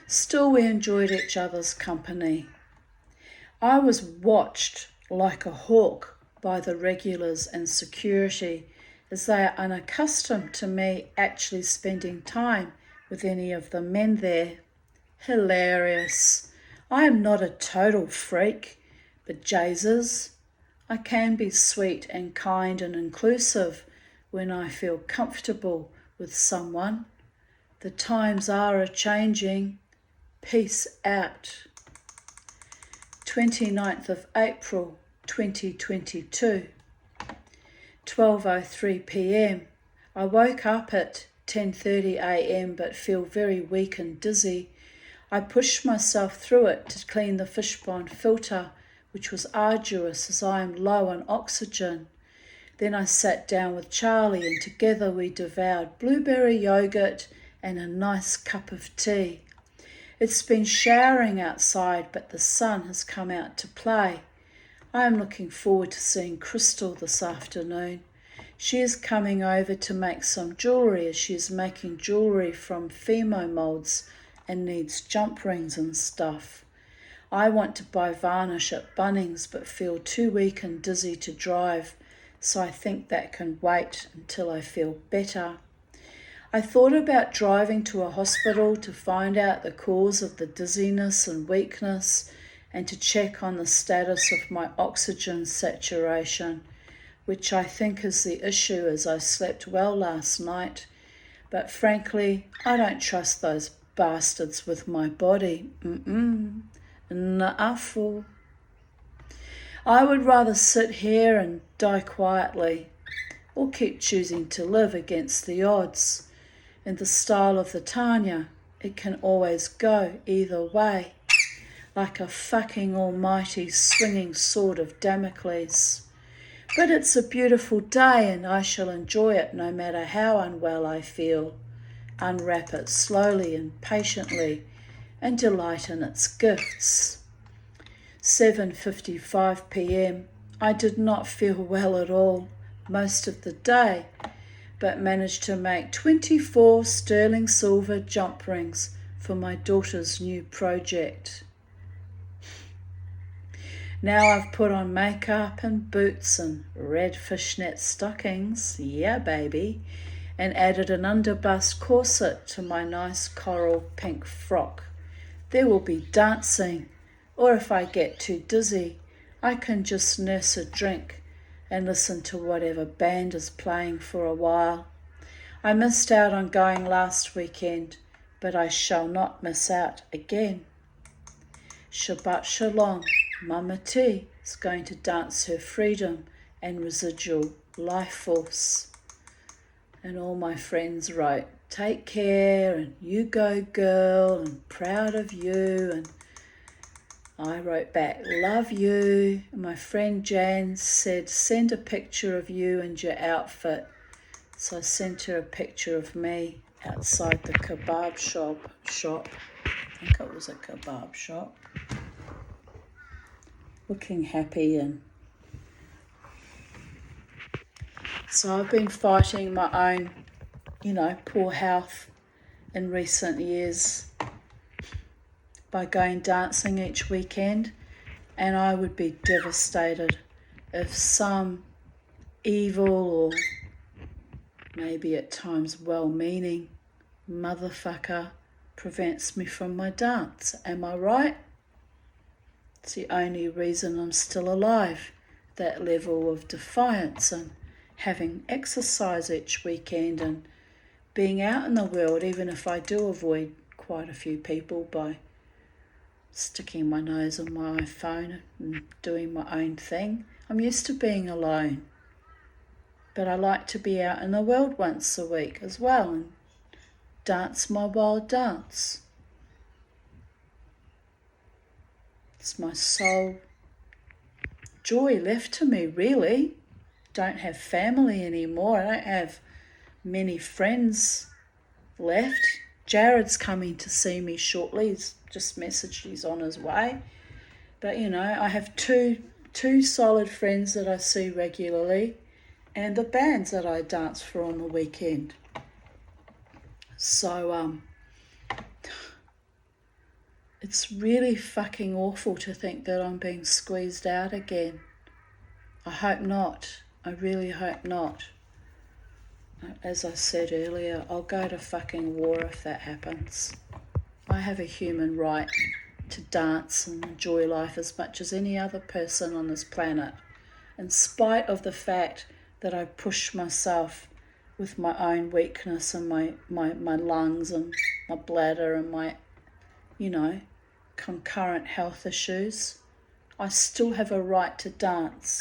Still, we enjoyed each other's company. I was watched like a hawk by the regulars and security, as they are unaccustomed to me actually spending time with any of the men there. Hilarious. I am not a total freak, but Jesus, I can be sweet and kind and inclusive when I feel comfortable with someone. The times are a-changing. Peace out. 29th of April 2022, 12:03 p.m. I woke up at 10:30 a.m. but feel very weak and dizzy. I pushed myself through it to clean the fishbond filter, which was arduous as I am low on oxygen. Then I sat down with Charlie and together we devoured blueberry yogurt and a nice cup of tea. It's been showering outside, but the sun has come out to play. I am looking forward to seeing Crystal this afternoon. She is coming over to make some jewellery, as she is making jewellery from Fimo moulds and needs jump rings and stuff. I want to buy varnish at Bunnings but feel too weak and dizzy to drive, so I think that can wait until I feel better. I thought about driving to a hospital to find out the cause of the dizziness and weakness and to check on the status of my oxygen saturation, which I think is the issue as I slept well last night. But frankly, I don't trust those bastards with my body. Nuh-uh. I would rather sit here and die quietly, or keep choosing to live against the odds. In the style of the Tanya, it can always go either way, like a fucking almighty swinging sword of Damocles. But it's a beautiful day and I shall enjoy it no matter how unwell I feel. Unwrap it slowly and patiently and delight in its gifts. 7:55 p.m. I did not feel well at all most of the day, but managed to make 24 sterling silver jump rings for my daughter's new project. Now I've put on makeup and boots and red fishnet stockings, yeah baby, and added an underbust corset to my nice coral pink frock. There will be dancing, or if I get too dizzy, I can just nurse a drink and listen to whatever band is playing for a while. I missed out on going last weekend, but I shall not miss out again. Shabbat Shalom, Mama T is going to dance her freedom and residual life force. And all my friends wrote, take care and you go girl and proud of you, and I wrote back, love you. My friend Jan said, send a picture of you and your outfit. So I sent her a picture of me outside the kebab shop. I think it was a kebab shop. Looking happy, and so I've been fighting my own, poor health in recent years by going dancing each weekend, and I would be devastated if some evil or maybe at times well-meaning motherfucker prevents me from my dance. Am I right? It's the only reason I'm still alive, that level of defiance and having exercise each weekend and being out in the world, even if I do avoid quite a few people by sticking my nose on my iPhone and doing my own thing. I'm used to being alone, but I like to be out in the world once a week as well and dance my wild dance. It's my sole joy left to me, really. Don't have family anymore. I don't have many friends left. Jared's coming to see me shortly. He's just messaged he's on his way. But I have two solid friends that I see regularly, and the bands that I dance for on the weekend. So it's really fucking awful to think that I'm being squeezed out again. I hope not. I really hope not. As I said earlier, I'll go to fucking war if that happens. I have a human right to dance and enjoy life as much as any other person on this planet, in spite of the fact that I push myself with my own weakness and my lungs and my bladder and my, concurrent health issues. I still have a right to dance.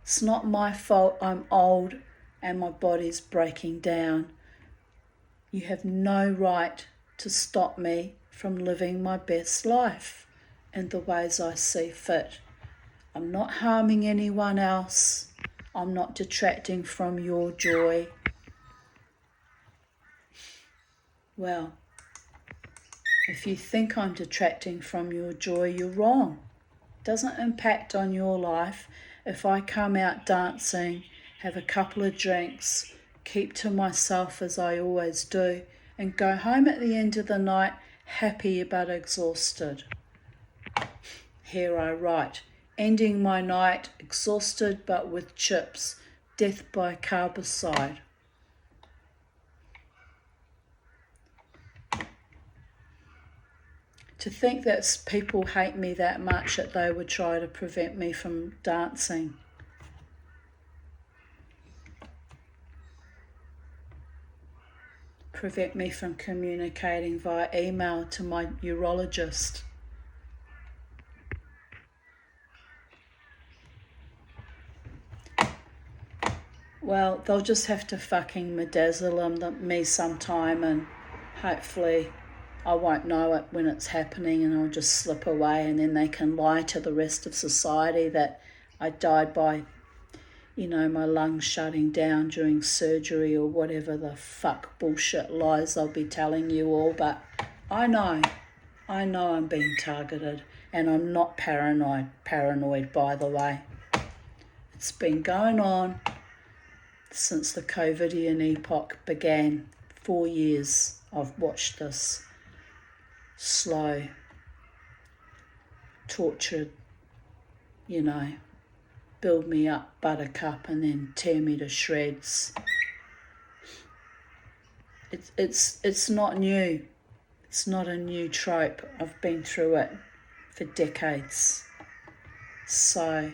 It's not my fault I'm old and my body's breaking down. You have no right to stop me from living my best life in the ways I see fit. I'm not harming anyone else. I'm not detracting from your joy. Well, if you think I'm detracting from your joy, you're wrong. It doesn't impact on your life if I come out dancing, have a couple of drinks, keep to myself as I always do, and go home at the end of the night happy but exhausted. Here I write, ending my night exhausted but with chips, death by carbicide. To think that people hate me that much that they would try to prevent me from dancing. Prevent me from communicating via email to my urologist. Well, they'll just have to fucking midazolam me sometime, and hopefully I won't know it when it's happening, and I'll just slip away, and then they can lie to the rest of society that I died by, my lungs shutting down during surgery or whatever the fuck bullshit lies I'll be telling you all. But I know I'm being targeted, and I'm not paranoid by the way. It's been going on since the COVIDian epoch began. 4 years I've watched this slow, tortured, build me up buttercup and then tear me to shreds. It's not new. It's not a new trope. I've been through it for decades. So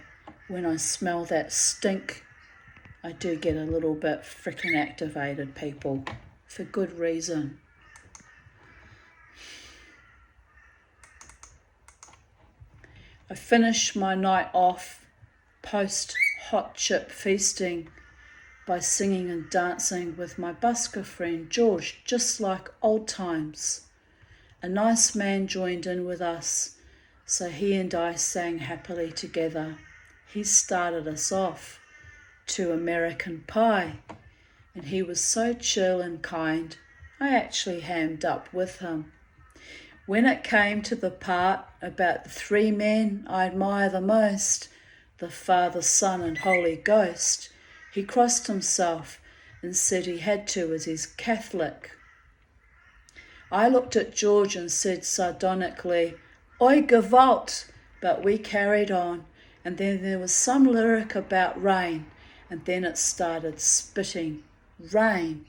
when I smell that stink, I do get a little bit frickin' activated, people, for good reason. I finished my night off post hot chip feasting by singing and dancing with my busker friend George, just like old times. A nice man joined in with us So he and I sang happily together. He started us off to American Pie, and he was so chill and kind, I actually hammed up with him. When it came to the part about the three men I admire the most, the Father, Son and Holy Ghost, he crossed himself and said he had to as he's Catholic. I looked at George and said sardonically, "Oi gewalt," but we carried on, and then there was some lyric about rain, and then it started spitting. Rain.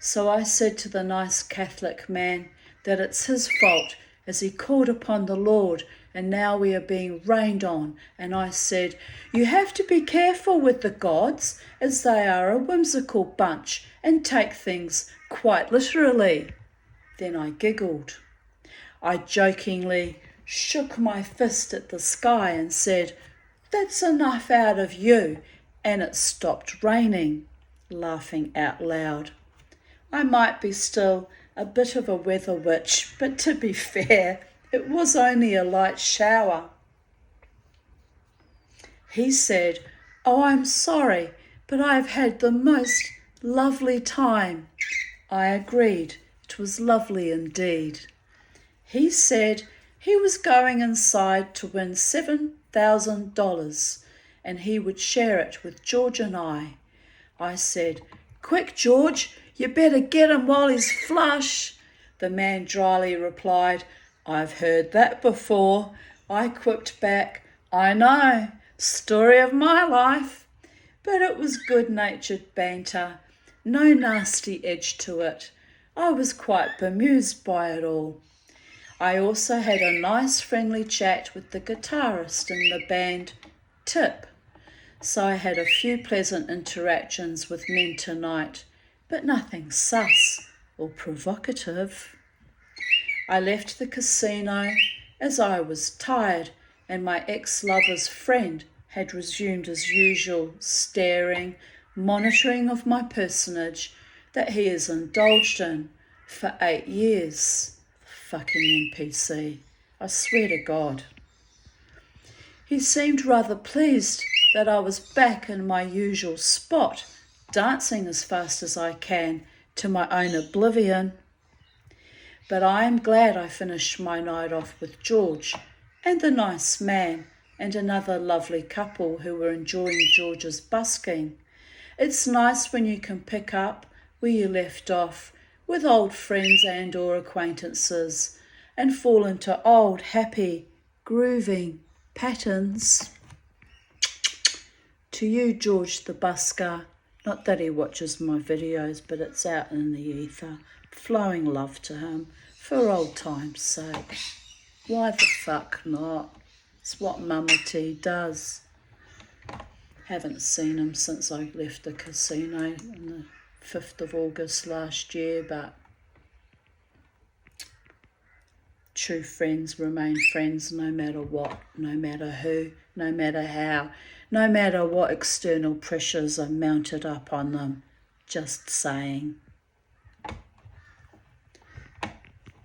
So I said to the nice Catholic man that it's his fault as he called upon the Lord and now we are being rained on. And I said, "You have to be careful with the gods as they are a whimsical bunch and take things quite literally." Then I giggled. I jokingly shook my fist at the sky and said, "That's enough out of you," and it stopped raining, laughing out loud. I might be still a bit of a weather witch, but to be fair, it was only a light shower. He said, "Oh, I'm sorry, but I've had the most lovely time." I agreed. It was lovely indeed. He said he was going inside to win $7,000 and he would share it with George and I. I said, "Quick, George, you better get him while he's flush." The man dryly replied, "I've heard that before." I quipped back, "I know, story of my life." But it was good-natured banter, no nasty edge to it. I was quite bemused by it all. I also had a nice friendly chat with the guitarist in the band, Tip. So I had a few pleasant interactions with men tonight, but nothing sus or provocative. I left the casino as I was tired and my ex-lover's friend had resumed his usual staring, monitoring of my personage that he has indulged in for 8 years. Fucking NPC. I swear to God. He seemed rather pleased that I was back in my usual spot, dancing as fast as I can to my own oblivion. But I am glad I finished my night off with George and the nice man and another lovely couple who were enjoying George's busking. It's nice when you can pick up where you left off with old friends and or acquaintances and fall into old, happy, grooving patterns. To you, George the busker, not that he watches my videos, but it's out in the ether, flowing love to him for old time's sake. Why the fuck not? It's what Mama T does. Haven't seen him since I left the casino on the 5th of August last year, but true friends remain friends no matter what, no matter who, no matter how, no matter what external pressures are mounted up on them. Just saying.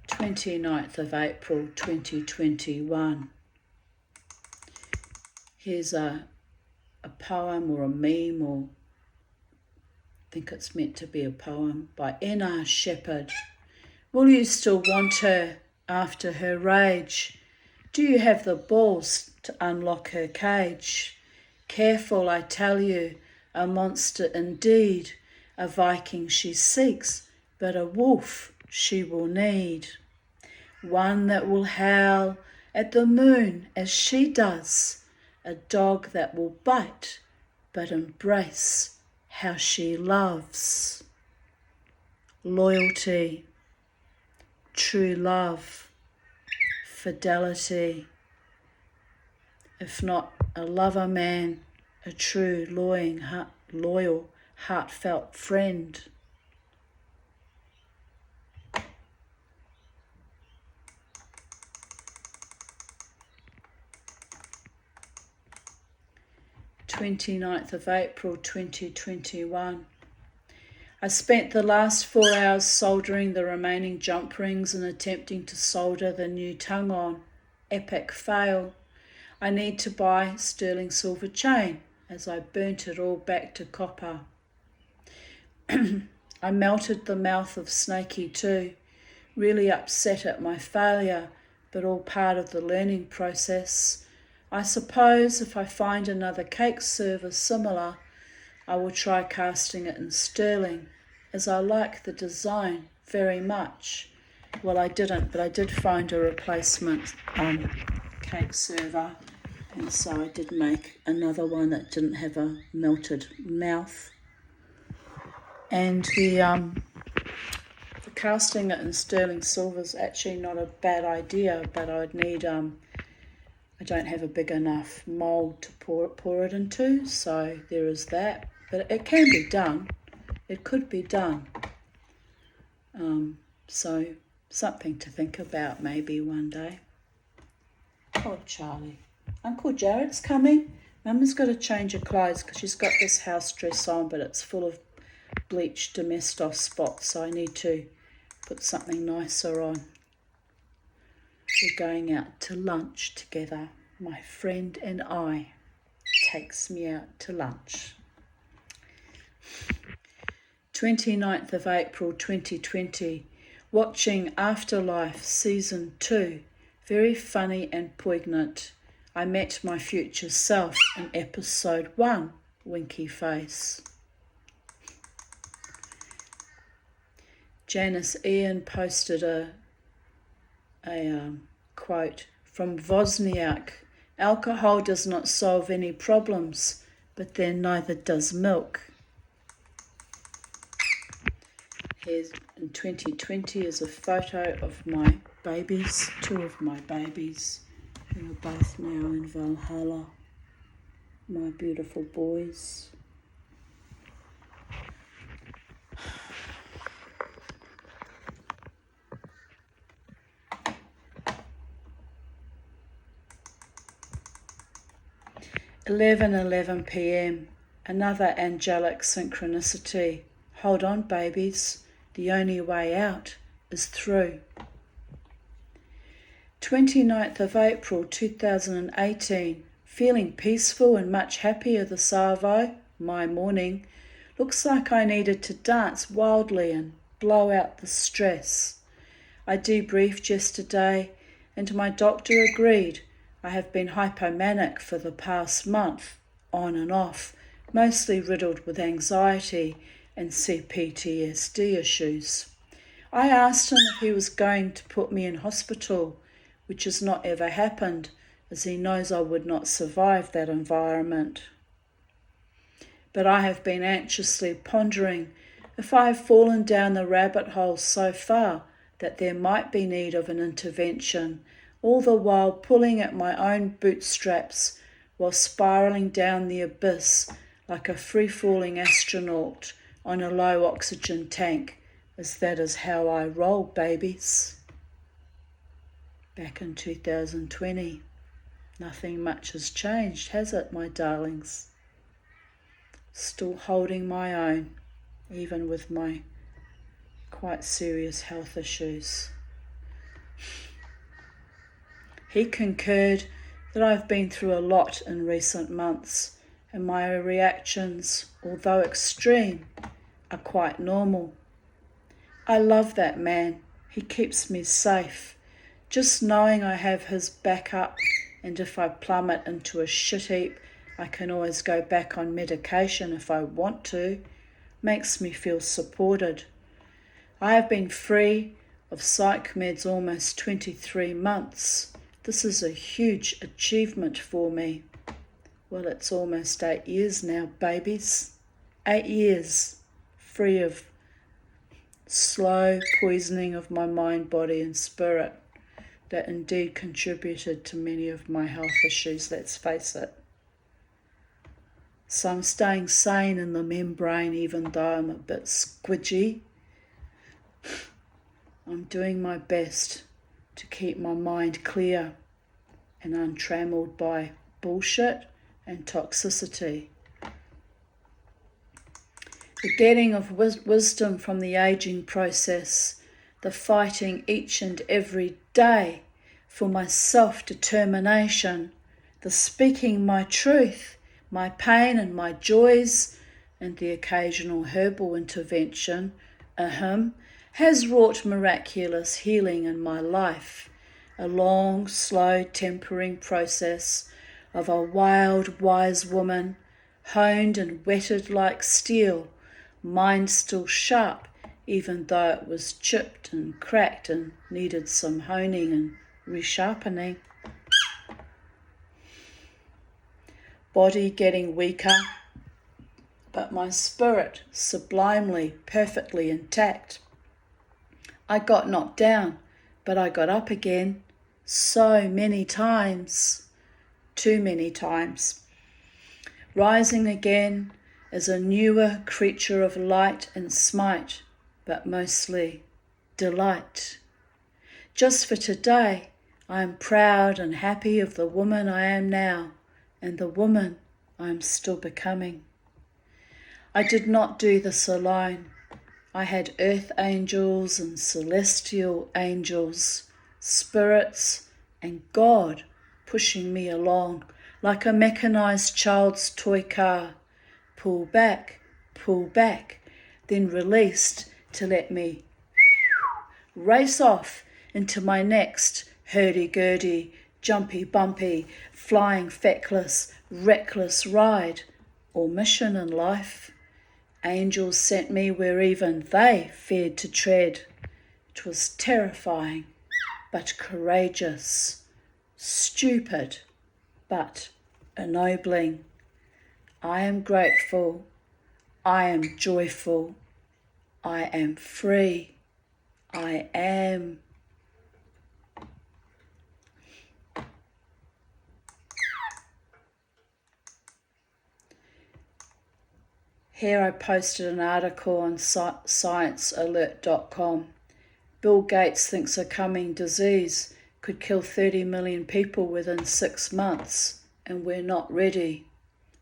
29th of April 2021. Here's a poem or a meme, or I think it's meant to be a poem, by N.R. Shepherd. Will you still want her after her rage? Do you have the balls to unlock her cage? Careful, I tell you, a monster indeed, a Viking she seeks, but a wolf she will need. One that will howl at the moon as she does, a dog that will bite, but embrace how she loves. Loyalty, true love, fidelity. If not a lover man, a true, loyal, heartfelt friend. Twenty-ninth of April 2021. I spent the last 4 hours soldering the remaining jump rings and attempting to solder the new tongue on. Epic fail. I need to buy sterling silver chain, as I burnt it all back to copper. I melted the mouth of Snaky too, really upset at my failure, but all part of the learning process. I suppose if I find another cake server similar, I will try casting it in sterling, as I like the design very much. Well, I didn't, but I did find a replacement cake server, and so I did make another one that didn't have a melted mouth. And the casting it in sterling silver is actually not a bad idea, but I'd need I don't have a big enough mould to pour it into, so there is that. But it can be done. It could be done. So something to think about maybe one day. Oh, Charlie. Uncle Jared's coming. Mama's got to change her clothes because she's got this house dress on, but it's full of bleached Domestos spots, so I need to put something nicer on. We're going out to lunch together. My friend and I takes me out to lunch. 29th of April 2020. Watching Afterlife Season 2. Very funny and poignant. I met my future self in episode 1. Winky face. Janice Ian posted a quote from Wozniak. Alcohol does not solve any problems, but then neither does milk. Here's in 2020 is a photo of my babies, 2 of my babies, who are both now in Valhalla. My beautiful boys. (11:11 p.m.) Another angelic synchronicity. Hold on, babies. The only way out is through. 29th of April 2018. Feeling peaceful and much happier this arvo. My morning. Looks like I needed to dance wildly and blow out the stress. I debriefed yesterday and my doctor agreed. I have been hypomanic for the past month, on and off, mostly riddled with anxiety and CPTSD issues. I asked him if he was going to put me in hospital, which has not ever happened, as he knows I would not survive that environment. But I have been anxiously pondering if I have fallen down the rabbit hole so far that there might be need of an intervention, all the while pulling at my own bootstraps while spiralling down the abyss like a free-falling astronaut on a low oxygen tank, as that is how I roll, babies. Back in 2020, nothing much has changed, has it, my darlings? Still holding my own, even with my quite serious health issues. He concurred that I've been through a lot in recent months, and my reactions, although extreme, are quite normal. I love that man. He keeps me safe. Just knowing I have his backup, and if I plummet into a shit heap, I can always go back on medication if I want to, makes me feel supported. I have been free of psych meds almost 23 months. This is a huge achievement for me. Well, it's almost 8 years now, babies. 8 years free of slow poisoning of my mind, body and spirit that indeed contributed to many of my health issues, let's face it. So I'm staying sane in the membrane even though I'm a bit squidgy. I'm doing my best to keep my mind clear and untrammeled by bullshit and toxicity. the getting of wisdom from the aging process, the fighting each and every day for my self-determination, the speaking my truth, my pain and my joys, and the occasional herbal intervention, has wrought miraculous healing in my life, a long, slow tempering process of a wild, wise woman, honed and whetted like steel, mind still sharp, even though it was chipped and cracked and needed some honing and resharpening. Body getting weaker, but my spirit sublimely, perfectly intact. I got knocked down, but I got up again so many times, too many times. Rising again as a newer creature of light and smite, but mostly delight. Just for today, I am proud and happy of the woman I am now and the woman I am still becoming. I did not do this alone. I had earth angels and celestial angels, spirits and God pushing me along like a mechanized child's toy car. Pull back, then released to let me race off into my next hurdy-gurdy, jumpy-bumpy, flying feckless, reckless ride or mission in life. Angels sent me where even they feared to tread. It was terrifying, but courageous, stupid, but ennobling. I am grateful, I am joyful, I am free, I am. Here I posted an article on sciencealert.com. Bill Gates thinks a coming disease could kill 30 million people within 6 months, and we're not ready.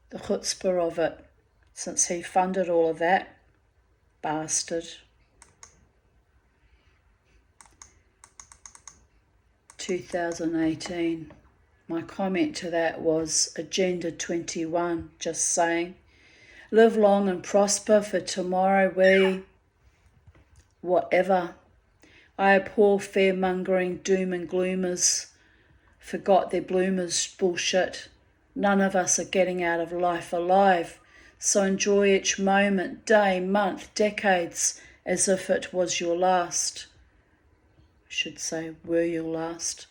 The chutzpah of it, since he funded all of that. Bastard. 2018. My comment to that was Agenda 21, just saying. Live long and prosper, for tomorrow we... whatever. I abhor fear-mongering doom and gloomers. Forgot their bloomers bullshit. None of us are getting out of life alive, so enjoy each moment, day, month, decades, as if it was your last. I should say, were your last.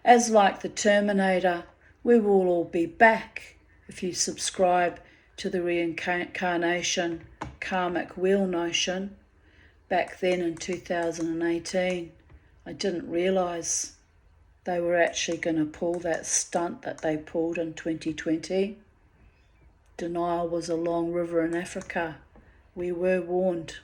As like the Terminator, we will all be back if you subscribe to the reincarnation karmic wheel notion. Back then in 2018, I didn't realise they were actually going to pull that stunt that they pulled in 2020. Denial was a long river in Africa. We were warned.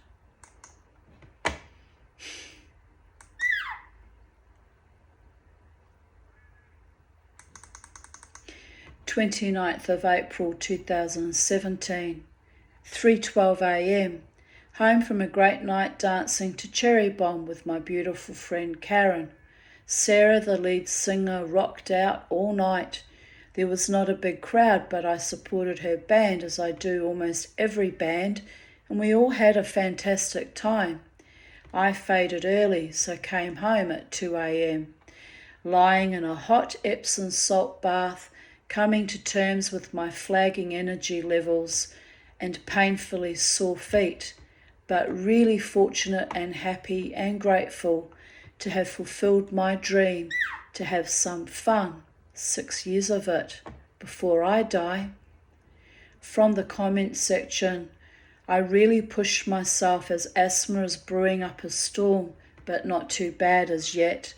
of April 2017, 3:12 a.m. Home from a great night dancing to Cherry Bomb with my beautiful friend Karen. Sarah, the lead singer, rocked out all night. There was not a big crowd, but I supported her band as I do almost every band, and we all had a fantastic time. I faded early, so came home at 2 a.m. Lying in a hot Epsom salt bath, coming to terms with my flagging energy levels and painfully sore feet, but really fortunate and happy and grateful to have fulfilled my dream, to have some fun, 6 years of it, before I die. From the comment section, I really pushed myself as asthma is brewing up a storm, but not too bad as yet.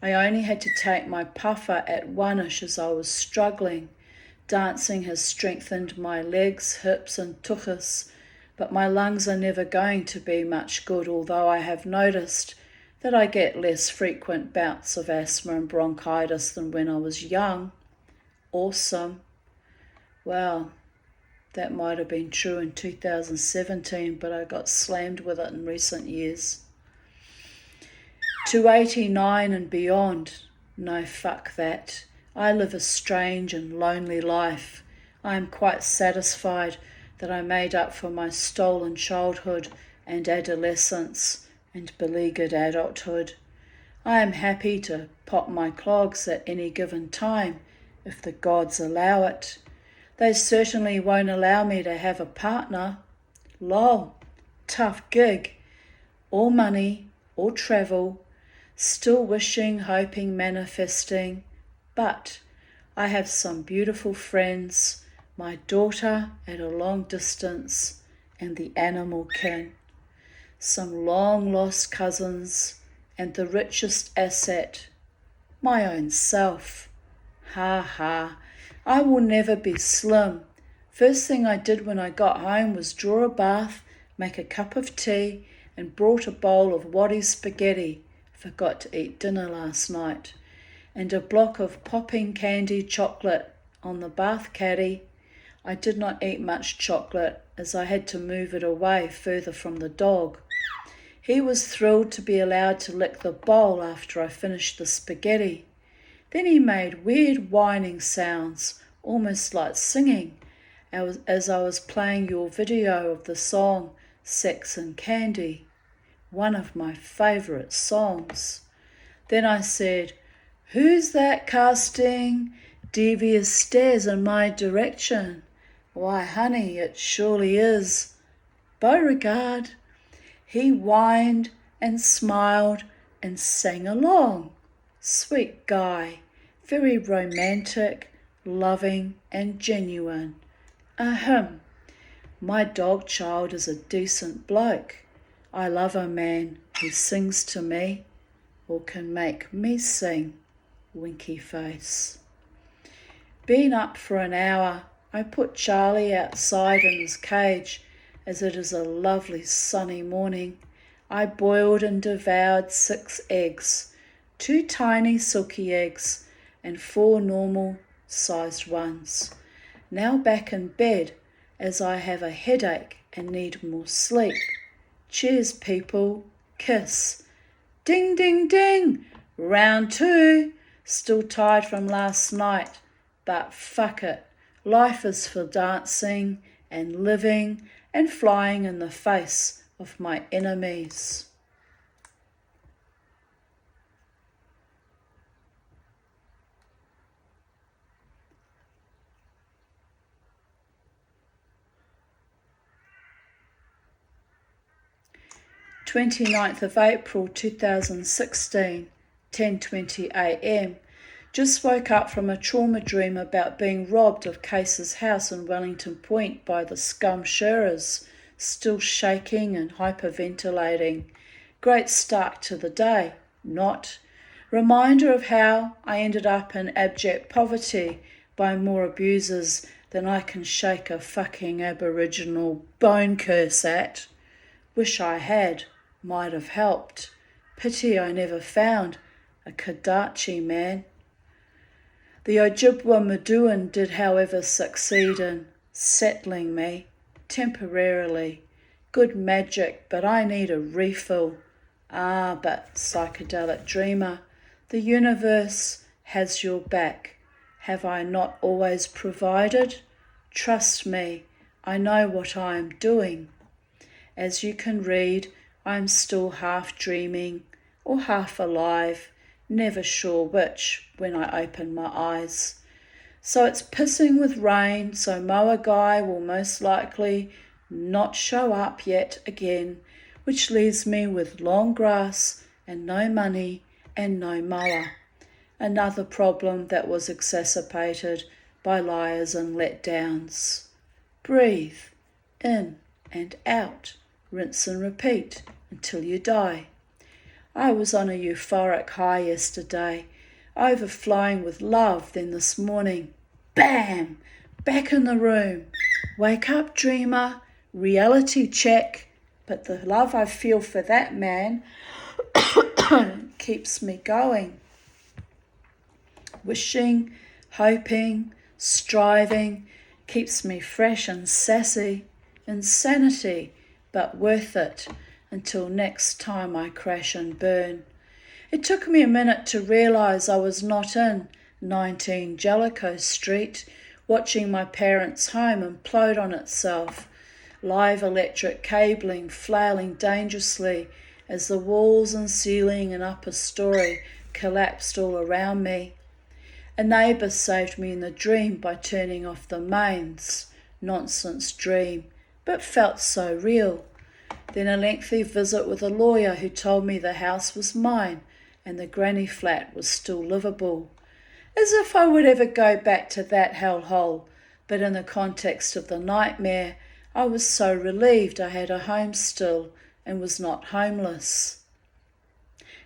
I only had to take my puffer at 1ish as I was struggling. Dancing has strengthened my legs, hips and tuchus, but my lungs are never going to be much good, although I have noticed that I get less frequent bouts of asthma and bronchitis than when I was young. Awesome. Well, That might have been true in 2017, but I got slammed with it in recent years. To 89 and beyond, no, fuck that. I live a strange and lonely life. I am quite satisfied that I made up for my stolen childhood and adolescence and beleaguered adulthood. I am happy to pop my clogs at any given time, if the gods allow it. They certainly won't allow me to have a partner. Lol, tough gig. All money, all travel, still wishing, hoping, manifesting. But I have some beautiful friends, my daughter at a long distance, and the animal kin. Some long-lost cousins, and the richest asset, my own self. Ha ha, I will never be slim. First thing I did when I got home was draw a bath, make a cup of tea, and brought a bowl of Waddy spaghetti. Forgot to eat dinner last night. And a block of popping candy chocolate on the bath caddy. I did not eat much chocolate as I had to move it away further from the dog. He was thrilled to be allowed to lick the bowl after I finished the spaghetti. Then he made weird whining sounds, almost like singing, as I was playing your video of the song Sex and Candy, one of my favourite songs. Then I said, "Who's that casting devious stares in my direction?" "Why, honey, it surely is Beauregard." He whined and smiled and sang along. Sweet guy, very romantic, loving and genuine. Ahem. My dog child is a decent bloke. I love a man who sings to me or can make me sing. Winky face. Been up for an hour. I put Charlie outside in his cage as it is a lovely sunny morning. I boiled and devoured 6 eggs, 2 tiny silky eggs and 4 normal-sized ones. Now back in bed as I have a headache and need more sleep. Cheers, people. Kiss. Ding, ding, ding. Round 2. Still tired from last night, but fuck it. Life is for dancing and living and flying in the face of my enemies. April 29th, 2016, 10:20 a.m. Just woke up from a trauma dream about being robbed of Case's house in Wellington Point by the scum shearers, still shaking and hyperventilating. Great start to the day, not. Reminder of how I ended up in abject poverty by more abusers than I can shake a fucking Aboriginal bone curse at. Wish I had, might have helped. Pity I never found a Kadachi man. The Ojibwa Maduan did, however, succeed in settling me, temporarily. Good magic, but I need a refill. Ah, but psychedelic dreamer, the universe has your back. Have I not always provided? Trust me, I know what I am doing. As you can read, I am still half dreaming or half alive, never sure which when I open my eyes. So it's pissing with rain, so mower guy will most likely not show up yet again, which leaves me with long grass and no money and no mower. Another problem that was exacerbated by liars and letdowns. Breathe in and out, rinse and repeat until you die. I was on a euphoric high yesterday, overflowing with love. Then this morning, bam, back in the room. Wake up, dreamer, reality check. But the love I feel for that man keeps me going. Wishing, hoping, striving, Keeps me fresh and sassy. Insanity, but worth it until next time I crash and burn. It took me a minute to realise I was not in 19 Jellicoe Street, watching my parents' home implode on itself, live electric cabling flailing dangerously as the walls and ceiling and upper story collapsed all around me. A neighbour saved me in the dream by turning off the mains. Nonsense dream, but felt so real. Then a lengthy visit with a lawyer who told me the house was mine and the granny flat was still livable. As if I would ever go back to that hellhole, but in the context of the nightmare, I was so relieved I had a home still and was not homeless.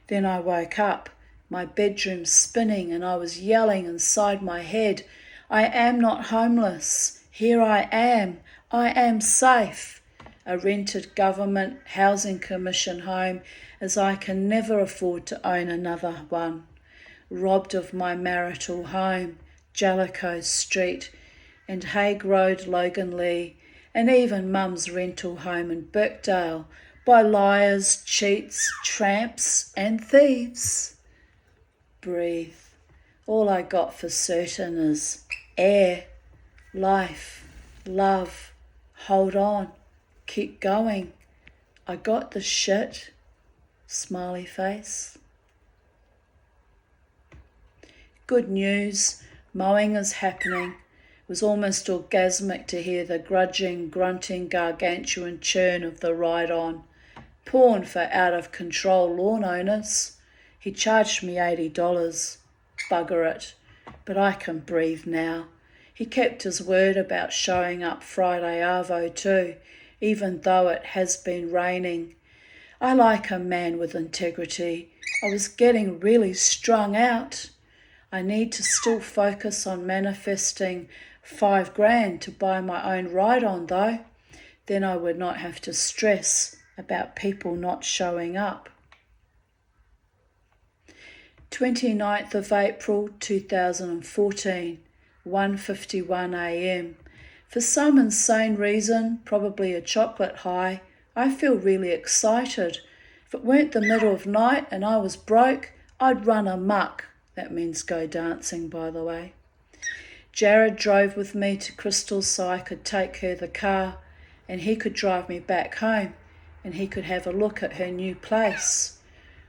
Then I woke up, my bedroom spinning, and I was yelling inside my head, I am not homeless. Here I am safe. A rented government housing commission home, as I can never afford to own another one. Robbed of my marital home, Jellicoe Street, and Hague Road, Loganlea, and even Mum's rental home in Birkdale, by liars, cheats, tramps and thieves. Breathe. All I got for certain is air, life, love, hold on, keep going. I got the shit. Smiley face. Good news, mowing is happening. It was almost orgasmic to hear the grudging, grunting, gargantuan churn of the ride-on. Porn for out-of-control lawn owners. He charged me $80. Bugger it. But I can breathe now. He kept his word about showing up Friday arvo too, even though it has been raining. I like a man with integrity. I was getting really strung out. I need to still focus on manifesting $5,000 to buy my own ride-on though. Then I would not have to stress about people not showing up. 29th of April 2014, 1:51 a.m. For some insane reason, probably a chocolate high, I feel really excited. If it weren't the middle of night and I was broke, I'd run amok. That means go dancing, by the way. Jared drove with me to Crystal so I could take her the car, and he could drive me back home, and he could have a look at her new place.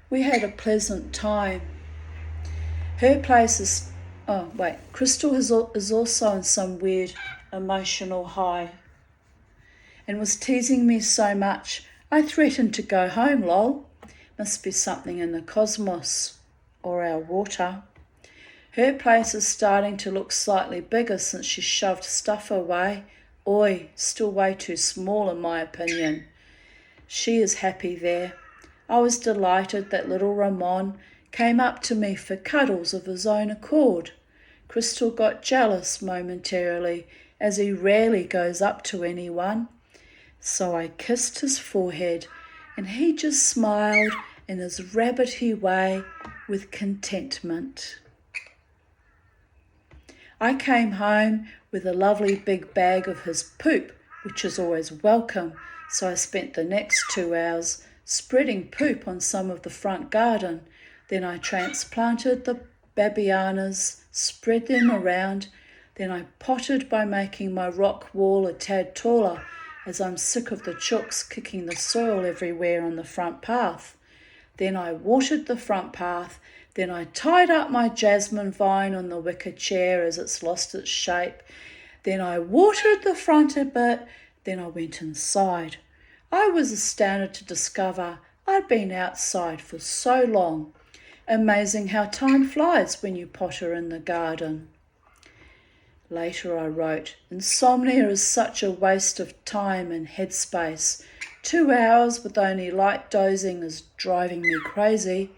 We had a pleasant time. Her place is... Crystal is also on some weird emotional high and was teasing me so much I threatened to go home, lol. Must be something in the cosmos or our water. Her place is starting to look slightly bigger since she shoved stuff away. Oi, still way too small in my opinion. She is happy there. I was delighted that little Ramon came up to me for cuddles of his own accord. Crystal got jealous momentarily, as he rarely goes up to anyone. So I kissed his forehead, and he just smiled in his rabbity way with contentment. I came home with a lovely big bag of his poop, which is always welcome, so I spent the next 2 hours spreading poop on some of the front garden. Then I transplanted the babianas, spread them around. Then I potted by making my rock wall a tad taller, as I'm sick of the chooks kicking the soil everywhere on the front path. Then I watered the front path. Then I tied up my jasmine vine on the wicker chair as it's lost its shape. Then I watered the front a bit. Then I went inside. I was astounded to discover I'd been outside for so long. Amazing how time flies when you potter in the garden. Later I wrote, insomnia is such a waste of time and headspace. 2 hours with only light dozing is driving me crazy.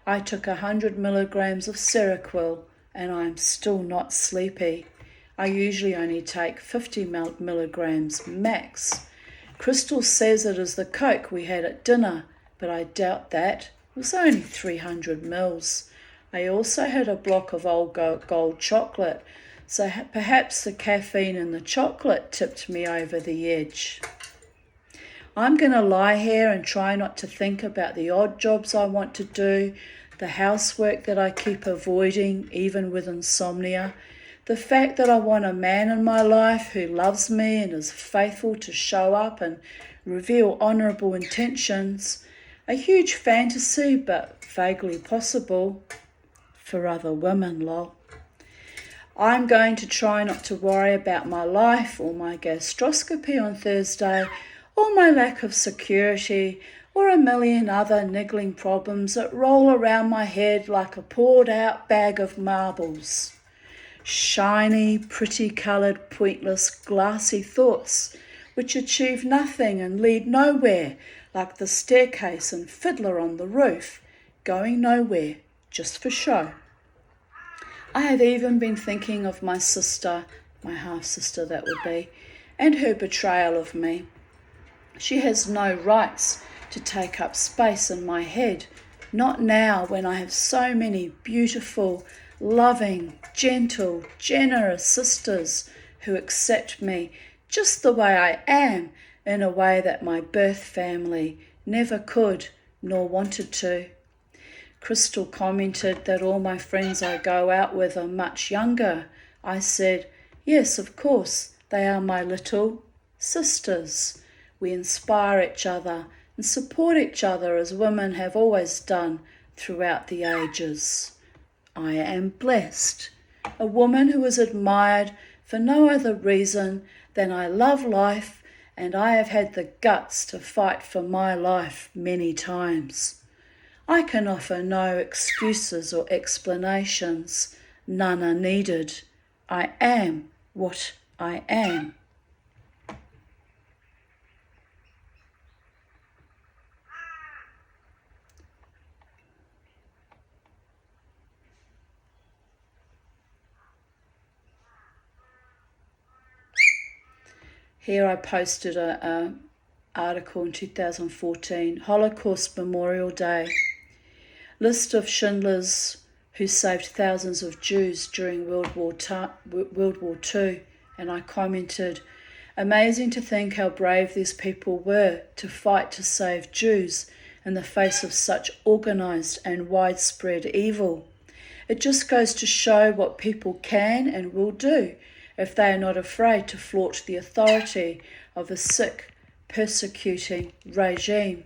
I took 100 milligrams of Seroquel and I'm still not sleepy. I usually only take 50 milligrams max. Crystal says it is the Coke we had at dinner, but I doubt that. It was only 300 mils. I also had a block of old gold chocolate, So perhaps the caffeine in the chocolate tipped me over the edge. I'm going to lie here and try not to think about the odd jobs I want to do, the housework that I keep avoiding, even with insomnia, the fact that I want a man in my life who loves me and is faithful to show up and reveal honourable intentions, a huge fantasy but vaguely possible for other women, lol. I'm going to try not to worry about my life or my gastroscopy on Thursday or my lack of security or a million other niggling problems that roll around my head like a poured out bag of marbles. Shiny, pretty coloured, pointless, glassy thoughts which achieve nothing and lead nowhere, like the staircase in Fiddler on the Roof, going nowhere, just for show. I have even been thinking of my sister, my half-sister that would be, and her betrayal of me. She has no rights to take up space in my head, not now when I have so many beautiful, loving, gentle, generous sisters who accept me just the way I am, in a way that my birth family never could nor wanted to. Crystal commented that all my friends I go out with are much younger. I said, yes, of course, they are my little sisters. We inspire each other and support each other as women have always done throughout the ages. I am blessed, a woman who is admired for no other reason than I love life and I have had the guts to fight for my life many times. I can offer no excuses or explanations. None are needed. I am what I am. Here I posted an article in 2014, Holocaust Memorial Day. List of Schindlers who saved thousands of Jews during World War II, and I commented, amazing to think how brave these people were to fight to save Jews in the face of such organised and widespread evil. It just goes to show what people can and will do if they are not afraid to flaunt the authority of a sick, persecuting regime.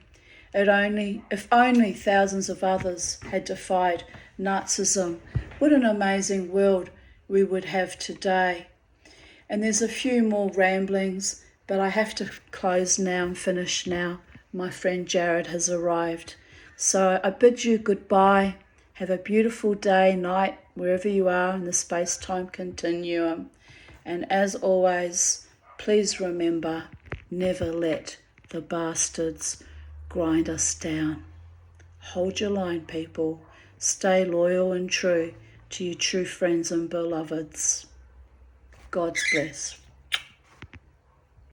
If only thousands of others had defied Nazism, what an amazing world we would have today. And there's a few more ramblings, but I have to close now and finish now. My friend Jared has arrived. So I bid you goodbye. Have a beautiful day, night, wherever you are in the space-time continuum. And as always, please remember, never let the bastards grind us down. Hold your line, people. Stay loyal and true to your true friends and beloveds. God's bless.